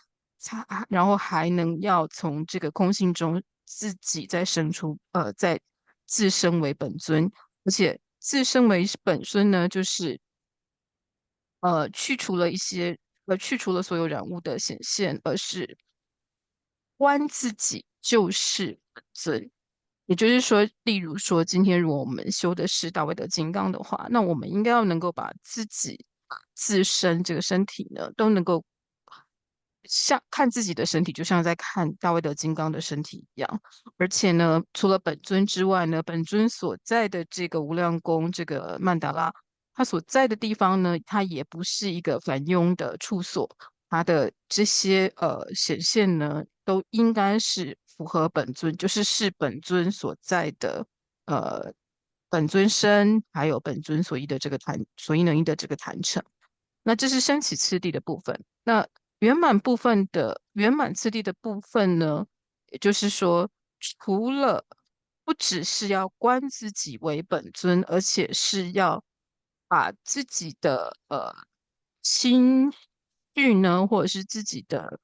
然后还能要从这个空性中自己再生出再自升为本尊，而且自升为本尊呢，就是去除了所有染污的显现，而是观自己就是本尊。也就是说，例如说，今天如果我们修的是大威德金刚的话，那我们应该要能够把自己自身这个身体呢，都能够像看自己的身体，就像在看大卫的金刚的身体一样。而且呢，除了本尊之外呢，本尊所在的这个无量宫，这个曼达拉，它所在的地方呢，它也不是一个凡庸的处所，它的这些显现呢，都应该是符合本尊，就是本尊所在的呃本尊身，还有本尊所依能依的这个坛城。那这是升起次第的部分。那圆满次第的部分呢，也就是说，除了不只是要观自己为本尊，而且是要把自己的心绪呢，或者是自己的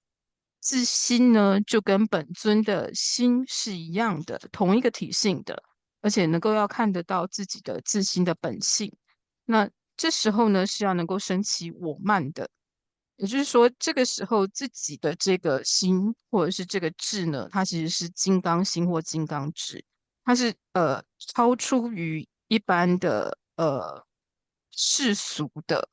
自心呢，就跟本尊的心是一样的，同一个体性的，而且能够要看得到自己的自心的本性。那这时候呢，是要能够升起我慢的，也就是说，这个时候自己的这个心或者是这个智呢，它其实是金刚心或金刚智，它是超出于一般的世俗的。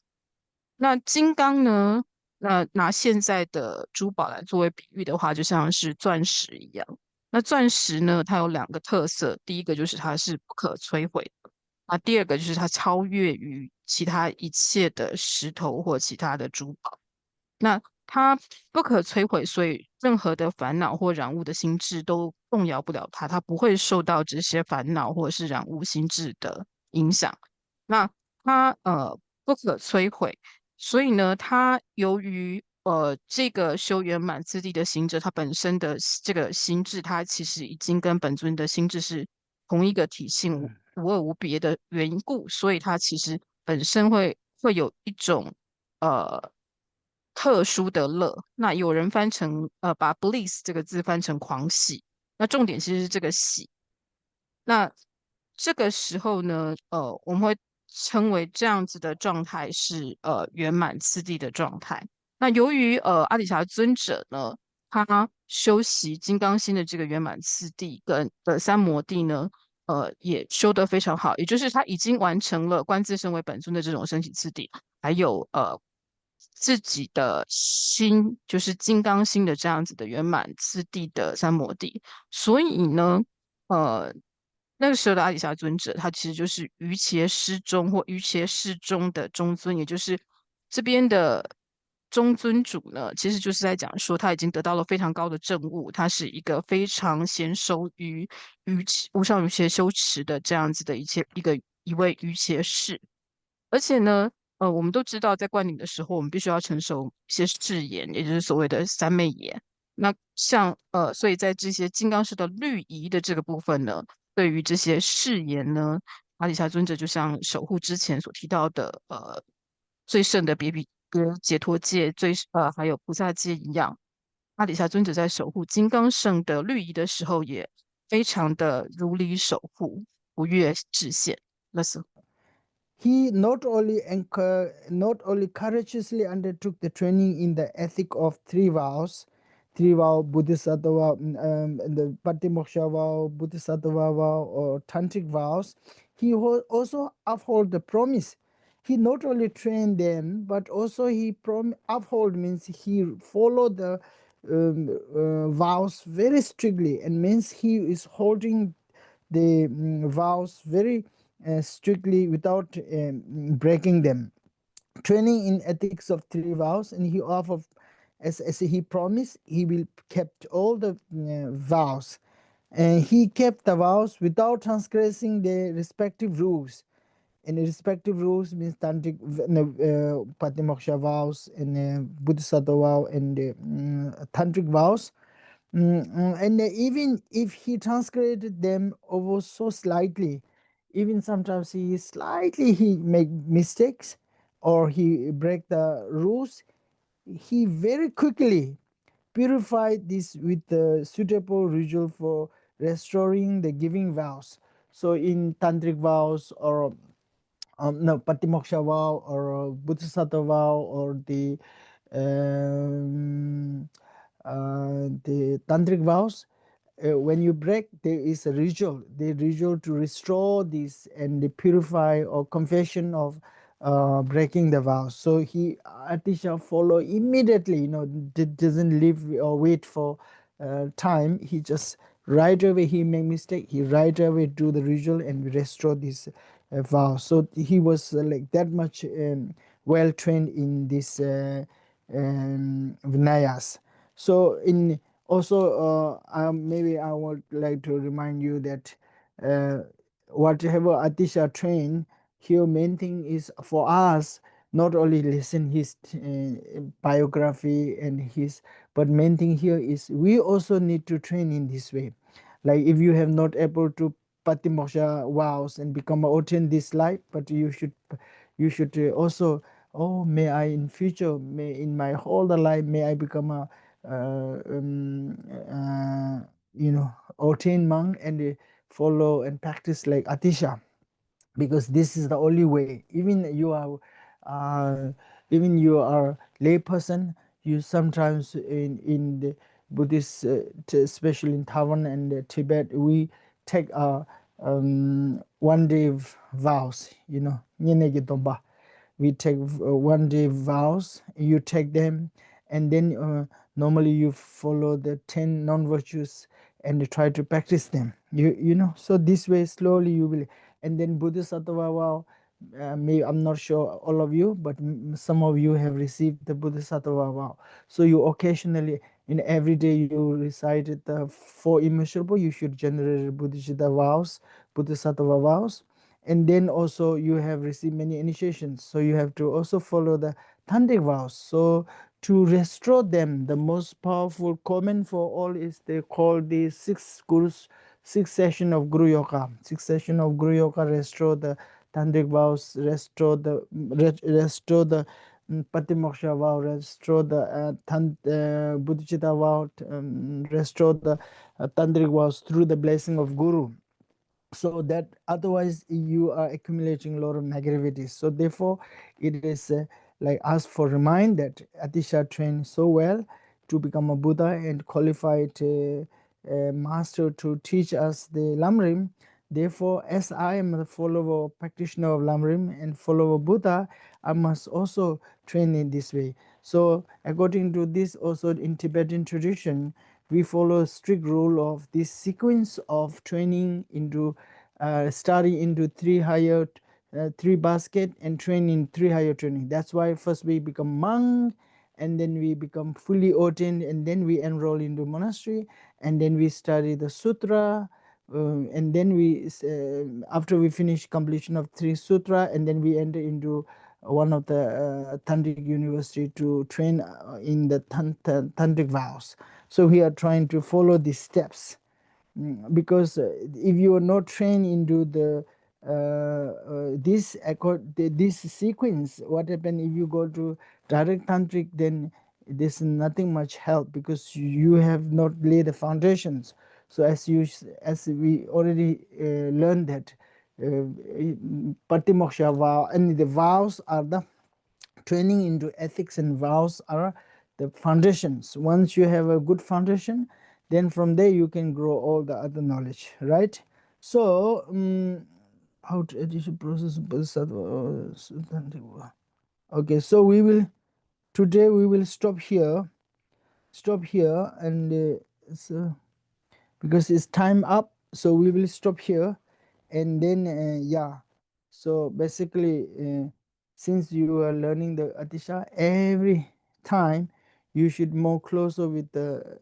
那金刚呢，那拿现在的珠宝来作为比喻的话，就像是钻石一样。那钻石呢，它有两个特色，第一个就是它是不可摧毁的。啊，第二个就是它超越于其他一切的石头或其他的珠宝。那它不可摧毁，所以任何的烦恼或染物的心智都动摇不了它，它不会受到这些烦恼或者是染物心智的影响。那它不可摧毁，所以呢，它由于这个修圆满次第的行者，他本身的这个心智，它其实已经跟本尊的心智是同一个体性，无二无别的缘故，所以它其实本身会有一种呃特殊的乐。那有人翻成把 bliss 这个字翻成狂喜，那重点其实是这个喜。那这个时候呢，我们会称为这样子的状态是圆满次第的状态。那由于阿底峡尊者呢，他修习金刚心的这个圆满次第跟的三摩地呢，也修得非常好，也就是他已经完成了观自身为本尊的这种升起次第，还有自己的心，就是金刚心的这样子的圆满次第的三摩地。所以呢，呃，那个时候的阿底峡尊者，他其实就是于伽师中或于伽师中的中尊，也就是这边的中尊主呢，其实就是在讲说他已经得到了非常高的证悟，他是一个非常娴熟于无上瑜伽修持的这样子的一位瑜伽士。而且呢，我们都知道，在灌顶的时候，我们必须要承受一些誓言，也就是所谓的三昧言。那像所以在这些金刚式的律仪的这个部分呢，对于这些誓言呢，阿底峡尊者就像守护之前所提到的最胜的别解脱戒，还有菩萨戒一样，阿底峡尊者在守护金刚圣的律仪的时候，也非常的如理守护，不越制限。那是。He not only courageously undertook the training in the ethic of three vow, Bodhisattva, the Patimoksha vow, Bodhisattva vow, or tantric vows, he also uphold the promise. He not only trained them, but also he uphold means he followed the vows very strictly, and means he is holding the vows very strictly without breaking them. Training in ethics of three vows, and he offered, as he promised, he will kept all the vows, And he kept the vows without transgressing the respective rules. And the respective rules means tantric, patimoksha vows, and bodhisattva vow, and tantric vows. And even if he transgressed them over so slightly, even sometimes he make mistakes or he break the rules, he very quickly purified this with the suitable ritual for restoring the giving vows. So in tantric vows or no, patimoksha vow or bodhisattva vow or the tantric vows, when you break, there is a ritual. The ritual to restore this and the purify or confession of breaking the vows. So he Atisha follow immediately. Doesn't live or wait for time. He just right away he make mistake. He right away do the ritual and restore this vow. So he was like that much well trained in this Vinayas. So in also maybe I would like to remind you that whatever Atisha train here, main thing is for us not only listen his biography and his, but main thing here is we also need to train in this way. Like if you have not able to patimoksha vows and become attain this life, but you should also, oh, may I in future, may in my whole life, may I become a ordained monk and follow and practice like Atisha, because this is the only way. Even you are lay person, you sometimes in the Buddhist, especially in Taiwan and Tibet, we take a 1 day vows. We take 1 day vows. You take them, and then normally you follow the 10 non-virtues and try to practice them. So this way slowly you will. And then Bodhisattva vow, I'm not sure all of you, but some of you have received the Bodhisattva vow. So you occasionally, in every day you recited the 4 immeasurable, you should generate Bodhisattva vows. And then also you have received many initiations, so you have to also follow the tantric vows. So to restore them, the most powerful comment for all is they call the 6 session of Guru Yoga. 6 session of Guru Yoga restore the tantric vows, restore the patimoksha vow, restore the bodhicitta vow, restore the tantric vows through the blessing of Guru. So that otherwise you are accumulating a lot of negativities. So therefore it is like us for remind that Atisha trained so well to become a Buddha and qualified master to teach us the Lamrim. Therefore, as I am the follower practitioner of Lamrim and follower Buddha, I must also train in this way. So according to this, also in Tibetan tradition, we follow a strict rule of this sequence of training into study into 3 higher 3 basket and train in 3 higher training. That's why first we become monk, and then we become fully ordained, and then we enroll into monastery, and then we study the sutra, and then we after we finish completion of 3 sutra, and then we enter into one of the tantric university to train in the tantric vows. So we are trying to follow these steps, because if you are not trained into the this sequence, what happen if you go to direct tantric, then there's nothing much help, because you have not laid the foundations. So as we already learned that patimoksha vow, and the vows are the training into ethics, and vows are the foundations. Once you have a good foundation, then from there you can grow all the other knowledge, right? So how to addition process okay, so today we will stop here, and so because it's time up, so we will stop here, and then yeah, so basically since you are learning the Atisha, every time you should more closer with the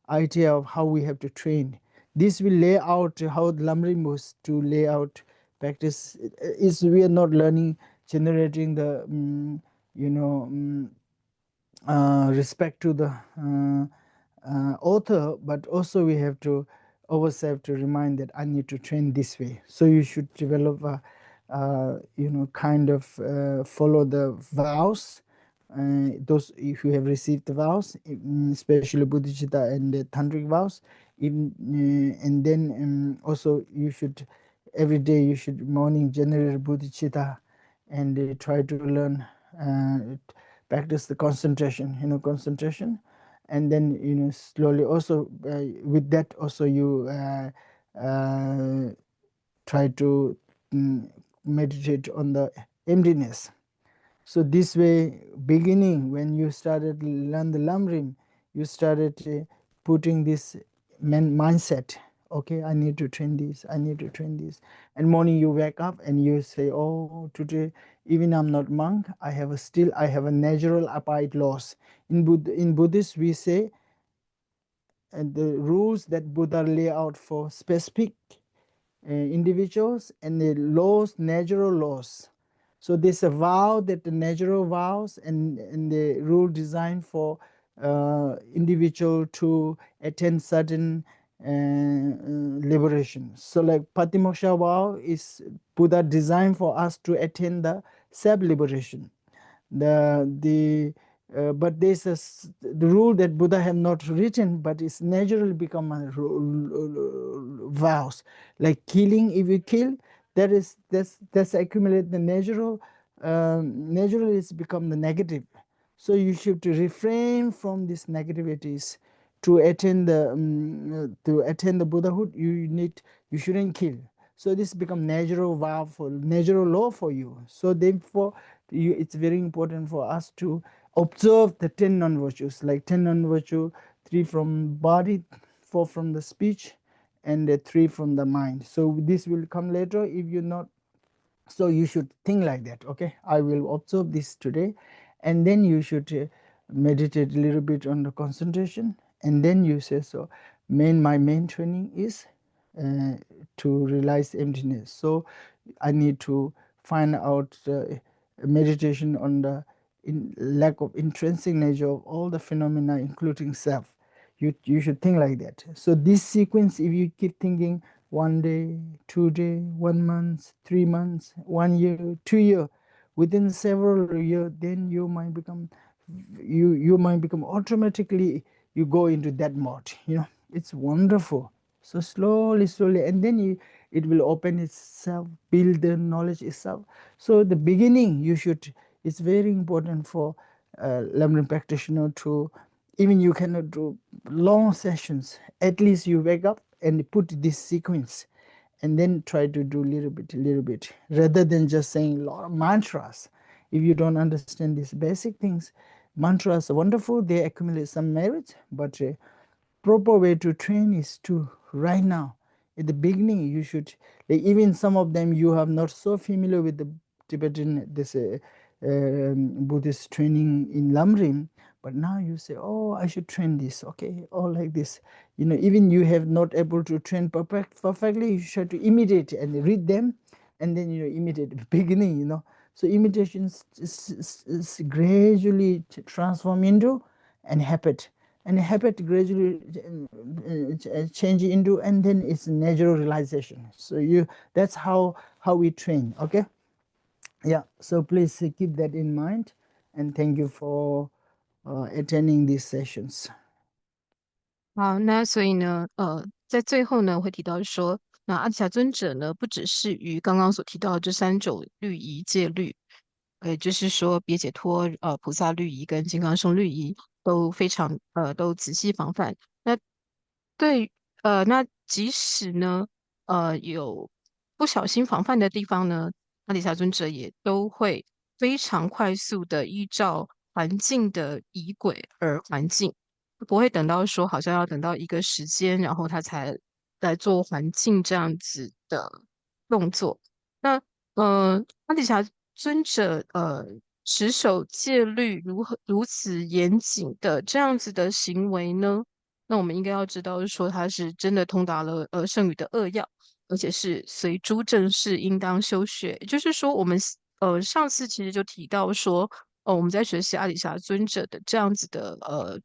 idea of how we have to train. this will lay out how Lamrim was to lay out practice. Is we are not learning generating the respect to the author, but also we have to ourselves to remind that I need to train this way. So you should develop a kind of follow the vows. Those if you have received the vows, especially bodhicitta and the tantric vows, and then also you should every day you should morning generate bodhicitta and try to learn practice the concentration, and then slowly also with that also you try to meditate on the emptiness. So this way, beginning when you started learn the Lamrim, you started putting this mindset. Okay, I need to train this. I need to train this. And morning you wake up and you say, "Oh, today even I'm not monk. I have a natural appetite loss." In Buddhist we say, the rules that Buddha lay out for specific individuals and the laws, natural laws. So there's a vow that the natural vows and the rule designed for individual to attain certain liberation. So like Patimoksha vow is Buddha designed for us to attain the self-liberation. But there's the rule that Buddha have not written, but it's naturally become a vows. Like killing, if you kill, that's accumulate the natural. Naturally, it's become the negative. So you should refrain from these negativities to attain the Buddhahood. You shouldn't kill. So this become natural vow for natural law for you. So therefore, it's very important for us to observe the 10 non-virtues, like 10 non-virtue, 3 from body, 4 from the speech, and 3 from the mind. So this will come later if you're not. So you should think like that. Okay, I will observe this today, and then you should meditate a little bit on the concentration, and then you say, so my main training is to realize emptiness. So I need to find out meditation on the lack of intrinsic nature of all the phenomena, including self. You should think like that. So this sequence, if you keep thinking 1 day, 2 day, 1 month, 3 months, 1 year, 2 year, within several years, then you might become automatically, you go into that mode. It's wonderful. So slowly, and then it will open itself, build the knowledge itself. So the beginning, it's very important for Lamrim practitioner to, even you cannot do long sessions, at least you wake up and put this sequence, and then try to do little bit, rather than just saying a lot of mantras. If you don't understand these basic things, mantras are wonderful, they accumulate some merit, but proper way to train is to right now at the beginning you should, like, even some of them you have not so familiar with the Tibetan Buddhist training in Lamrim, but now you say, oh, I should train this, okay, or like this. Even you have not able to train perfectly, you should to imitate and read them, and then imitate at the beginning. So imitation is gradually transform into an habit, and a habit gradually change into, and then it's natural realization. So that's how we train. Okay, yeah. So please keep that in mind, and thank you for attending these sessions. 好，那所以呢，在最后呢，会提到说，那阿底峡尊者呢，不只是于刚刚所提到的这3种律仪戒律，就是说别解脱、菩萨律仪跟金刚乘律仪都非常都仔细防范。那对那即使呢有不小心防范的地方呢，阿底峡尊者也都会非常快速的依照环境的仪轨而环境。不会等到说好像要等到一个时间，然后他才来做环境这样子的动作。那阿底峡尊者持守戒律如此严谨的这样子的行为呢，那我们应该要知道是说他是真的通达了圣语的扼要，而且是随诸正事应当修学。也就是说，我们上次其实就提到说，我们在学习阿底峡尊者的这样子的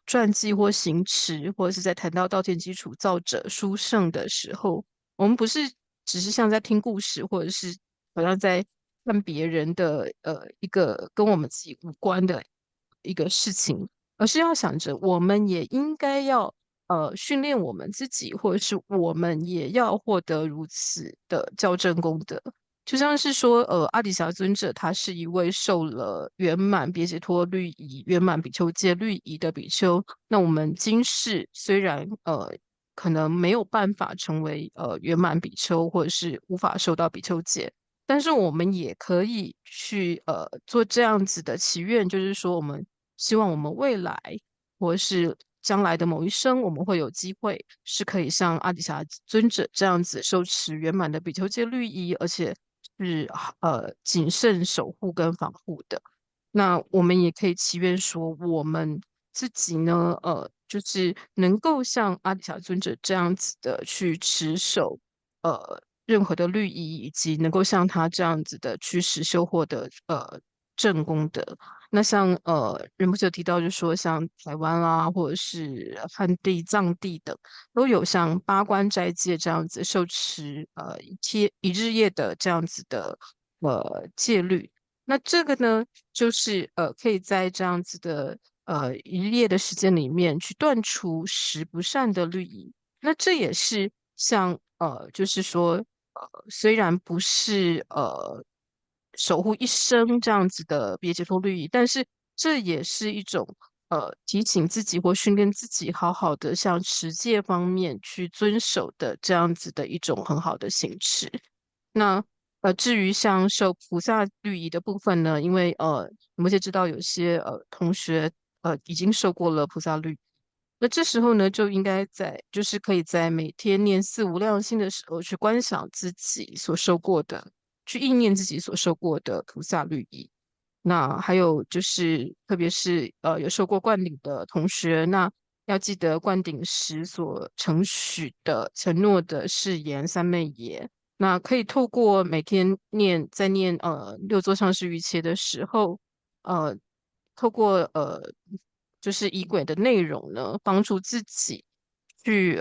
传记或行持，或者是在谈到道天基础造者殊胜的时候，我们不是只是像在听故事，或者是好像在看别人的一个跟我们自己无关的一个事情，而是要想着我们也应该要训练我们自己，或者是我们也要获得如此的校正功德。就像是说，阿底峡尊者他是一位受了圆满别解脱律仪、圆满比丘戒律仪的比丘。那我们今世虽然可能没有办法成为圆满比丘，或者是无法受到比丘戒，但是我们也可以去做这样子的祈愿，就是说我们希望我们未来或是将来的某一生，我们会有机会是可以像阿底峡尊者这样子受持圆满的比丘戒律仪，而且是谨慎守护跟防护的。那我们也可以祈愿说，我们自己呢，就是能够像阿底峡尊者这样子的去持守任何的律仪，以及能够像他这样子的去实修获得正功德。那像仁波切有提到，就说像台湾啦，或者是汉地、藏地等，都有像八关斋戒这样子受持一日夜的这样子的戒律。那这个呢，就是可以在这样子的一日夜的时间里面去断除十不善的律仪。那这也是像就是说虽然不是守护一生这样子的别解脱律仪，但是这也是一种提醒自己或训练自己好好的向持戒方面去遵守的这样子的一种很好的行持。那至于像受菩萨律仪的部分呢，因为我们也知道有些同学已经受过了菩萨律仪，那这时候呢就应该就是可以在每天念四无量心的时候去观想自己所受过的，去意念自己所受过的菩萨律仪。那还有就是，特别是有受过灌顶的同学，那要记得灌顶时所承许的承诺的誓言三昧言。那可以透过每天在念六座上师瑜伽的时候，呃，透过就是仪轨的内容呢，帮助自己去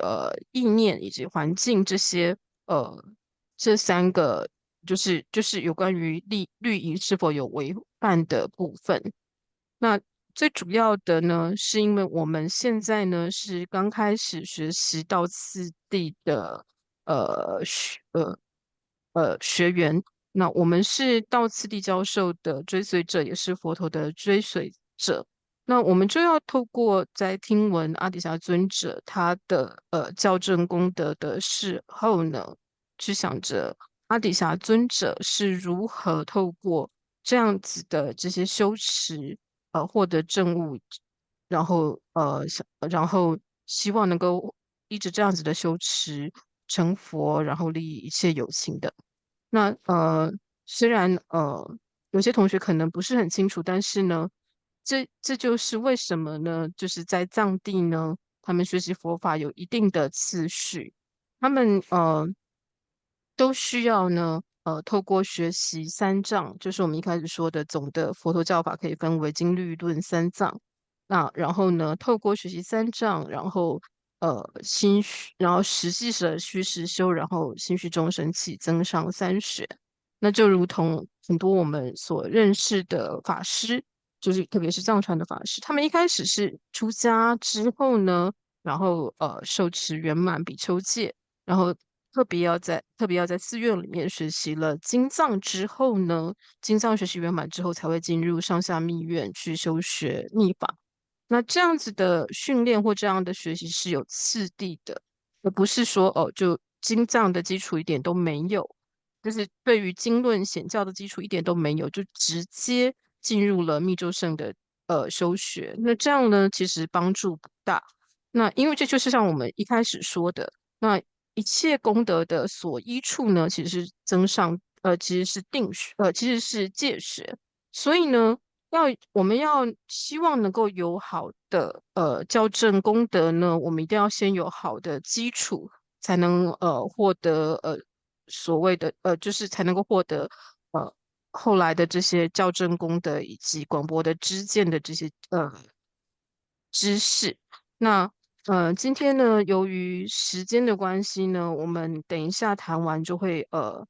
意念以及环境这些这三个就是有关于律仪是否有违犯的部分。那最主要的呢，是因为我们现在呢是刚开始学习道次第的呃学呃学员，那我们是道次第教授的追随者，也是佛陀的追随者。那我们就要透过在听闻阿底峡尊者他的校正功德的时候呢，去想着阿底峡尊者是如何透过这样子的这些修持，获得证悟，然后然后希望能够依着这样子的修持成佛，然后利益一切有情的。那虽然有些同学可能不是很清楚，但是呢，这就是为什么呢？就是在藏地呢，他们学习佛法有一定的次序，他们都需要呢透过学习三藏，就是我们一开始说的总的佛陀教法可以分为经律论三藏。那然后呢，透过学习三藏，然后心虚，然后实际的虚实修，然后心虚中生起增上三学。那就如同很多我们所认识的法师，就是特别是藏传的法师，他们一开始是出家之后呢，然后受持圆满比丘戒，然后特别要在寺院里面学习了经藏之后呢，经藏学习圆满之后，才会进入上下密院去修学密法。那这样子的训练或这样的学习是有次第的，而不是说就经藏的基础一点都没有，就是对于经论显教的基础一点都没有，就直接进入了密咒圣的修学。那这样呢，其实帮助不大。那因为这就是像我们一开始说的，那一切功德的所依处呢，其实是增上其实是定学，其实是戒学。所以呢。我们要希望能够有好的校正功德呢，我们一定要先有好的基础，才能获得所谓的就是才能够获得呃后来的这些校正功德以及广博的知见的这些知识。那今天呢，由于时间的关系呢，我们等一下谈完就会呃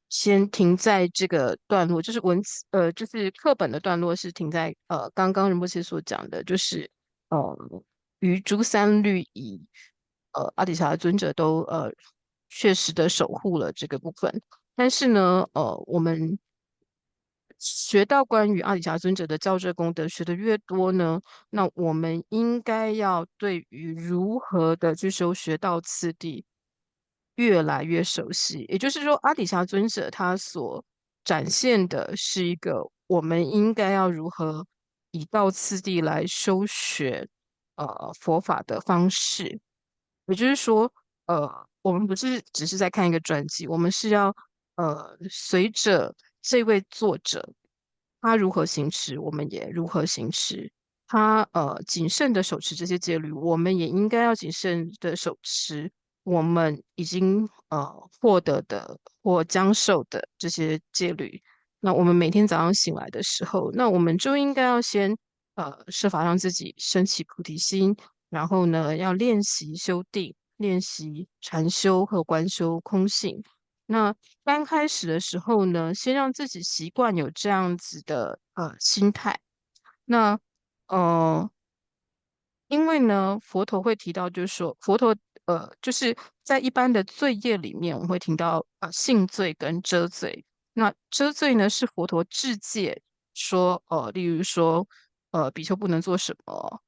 先停在这个段落，就是就是课本的段落是停在刚刚仁波切所讲的，就是呃于诸三律以阿底峡尊者都确实的守护了这个部分。但是呢，我们学到关于阿底峡尊者的教证功德学的越多呢，那我们应该要对于如何的去修学道次第越来越熟悉。也就是说，阿底峡尊者他所展现的是一个我们应该要如何以道次第来修学佛法的方式。也就是说，我们不是只是在看一个传记，我们是要随着这位作者他如何行持，我们也如何行持。他谨慎的手持这些戒律，我们也应该要谨慎的手持我们已经获得的或将受的这些戒律。那我们每天早上醒来的时候，那我们就应该要先设法让自己升起菩提心，然后呢，要练习修定，练习禅修和观修空性。那刚开始的时候呢，先让自己习惯有这样子的心态。那呃，因为呢，佛陀会提到，就是说，佛陀就是在一般的罪业里面，我们会听到性罪跟遮罪。那遮罪呢，是佛陀制戒说，例如说，比丘不能做什么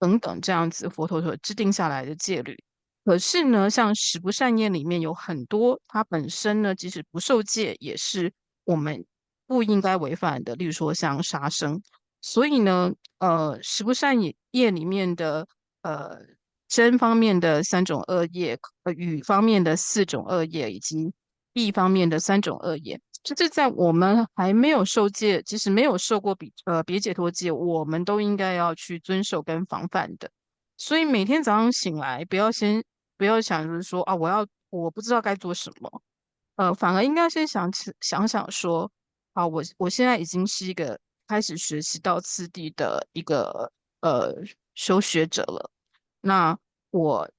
等等这样子，佛陀所制定下来的戒律。可是呢，像十不善业里面有很多，它本身呢，即使不受戒，也是我们不应该违反的。例如说，像杀生。所以呢，十不善业里面的呃真方面的三种恶业，语方面的四种恶业，以及意方面的三种恶业，就是在我们还没有受戒，即使没有受过别解脱戒，我们都应该要去遵守跟防范的。所以每天早上醒来，不要想着说啊，我不知道该做什么，反而应该先想想说，啊，我现在已经是一个开始学习到次第的一个呃修学者了。那我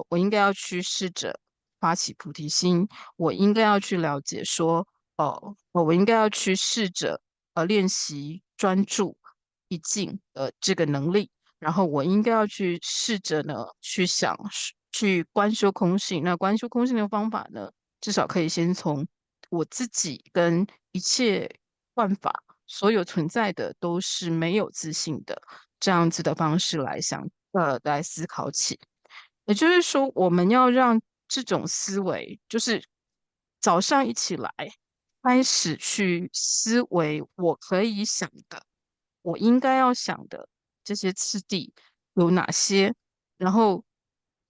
我应该要去试着发起菩提心，我应该要去了解说，我应该要去试着练习专注一静的这个能力。然后我应该要去试着呢，去观修空性。那观修空性的方法呢，至少可以先从我自己跟一切万法所有存在的都是没有自信的这样子的方式来思考起。也就是说，我们要让这种思维，就是早上一起来，开始去思维我可以想的，我应该要想的这些次第有哪些，然后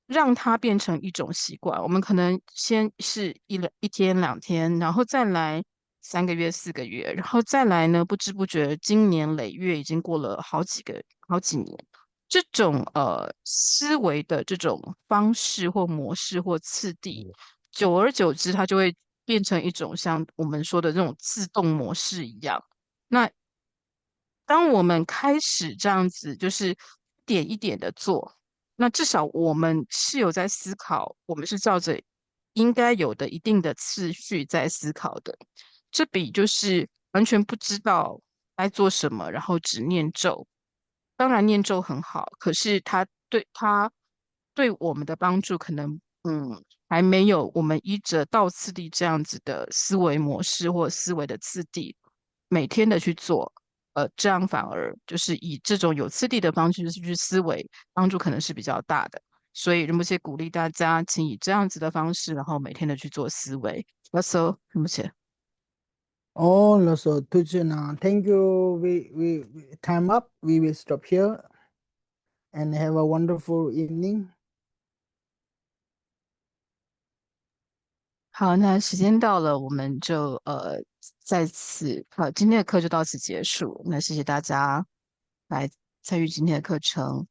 让它变成一种习惯。我们可能先是一天两天，然后再来3个月4个月，然后再来呢，不知不觉经年累月已经过了好几年。这种思维的这种方式或模式或次第，久而久之，它就会变成一种像我们说的这种自动模式一样。那当我们开始这样子，就是一点一点的做，那至少我们是有在思考，我们是照着应该有的一定的次序在思考的。这比就是完全不知道该做什么，然后只念咒。当然念咒很好，可是它对我们的帮助可能还没有我们依着道次第这样子的思维模式或思维的次第，每天的去做。这样反而就是以这种有次第的方式去思维，帮助可能是比较大的。所以仁波切鼓励大家，请以这样子的方式，然后每天的去做思维。That's all，仁波切。Oh, no, so Tujana, thank you. Time up. We will stop here and have a wonderful evening. 好，那时间到了，我们就在此，今天的课就到此结束。那谢谢大家来参与今天的课程。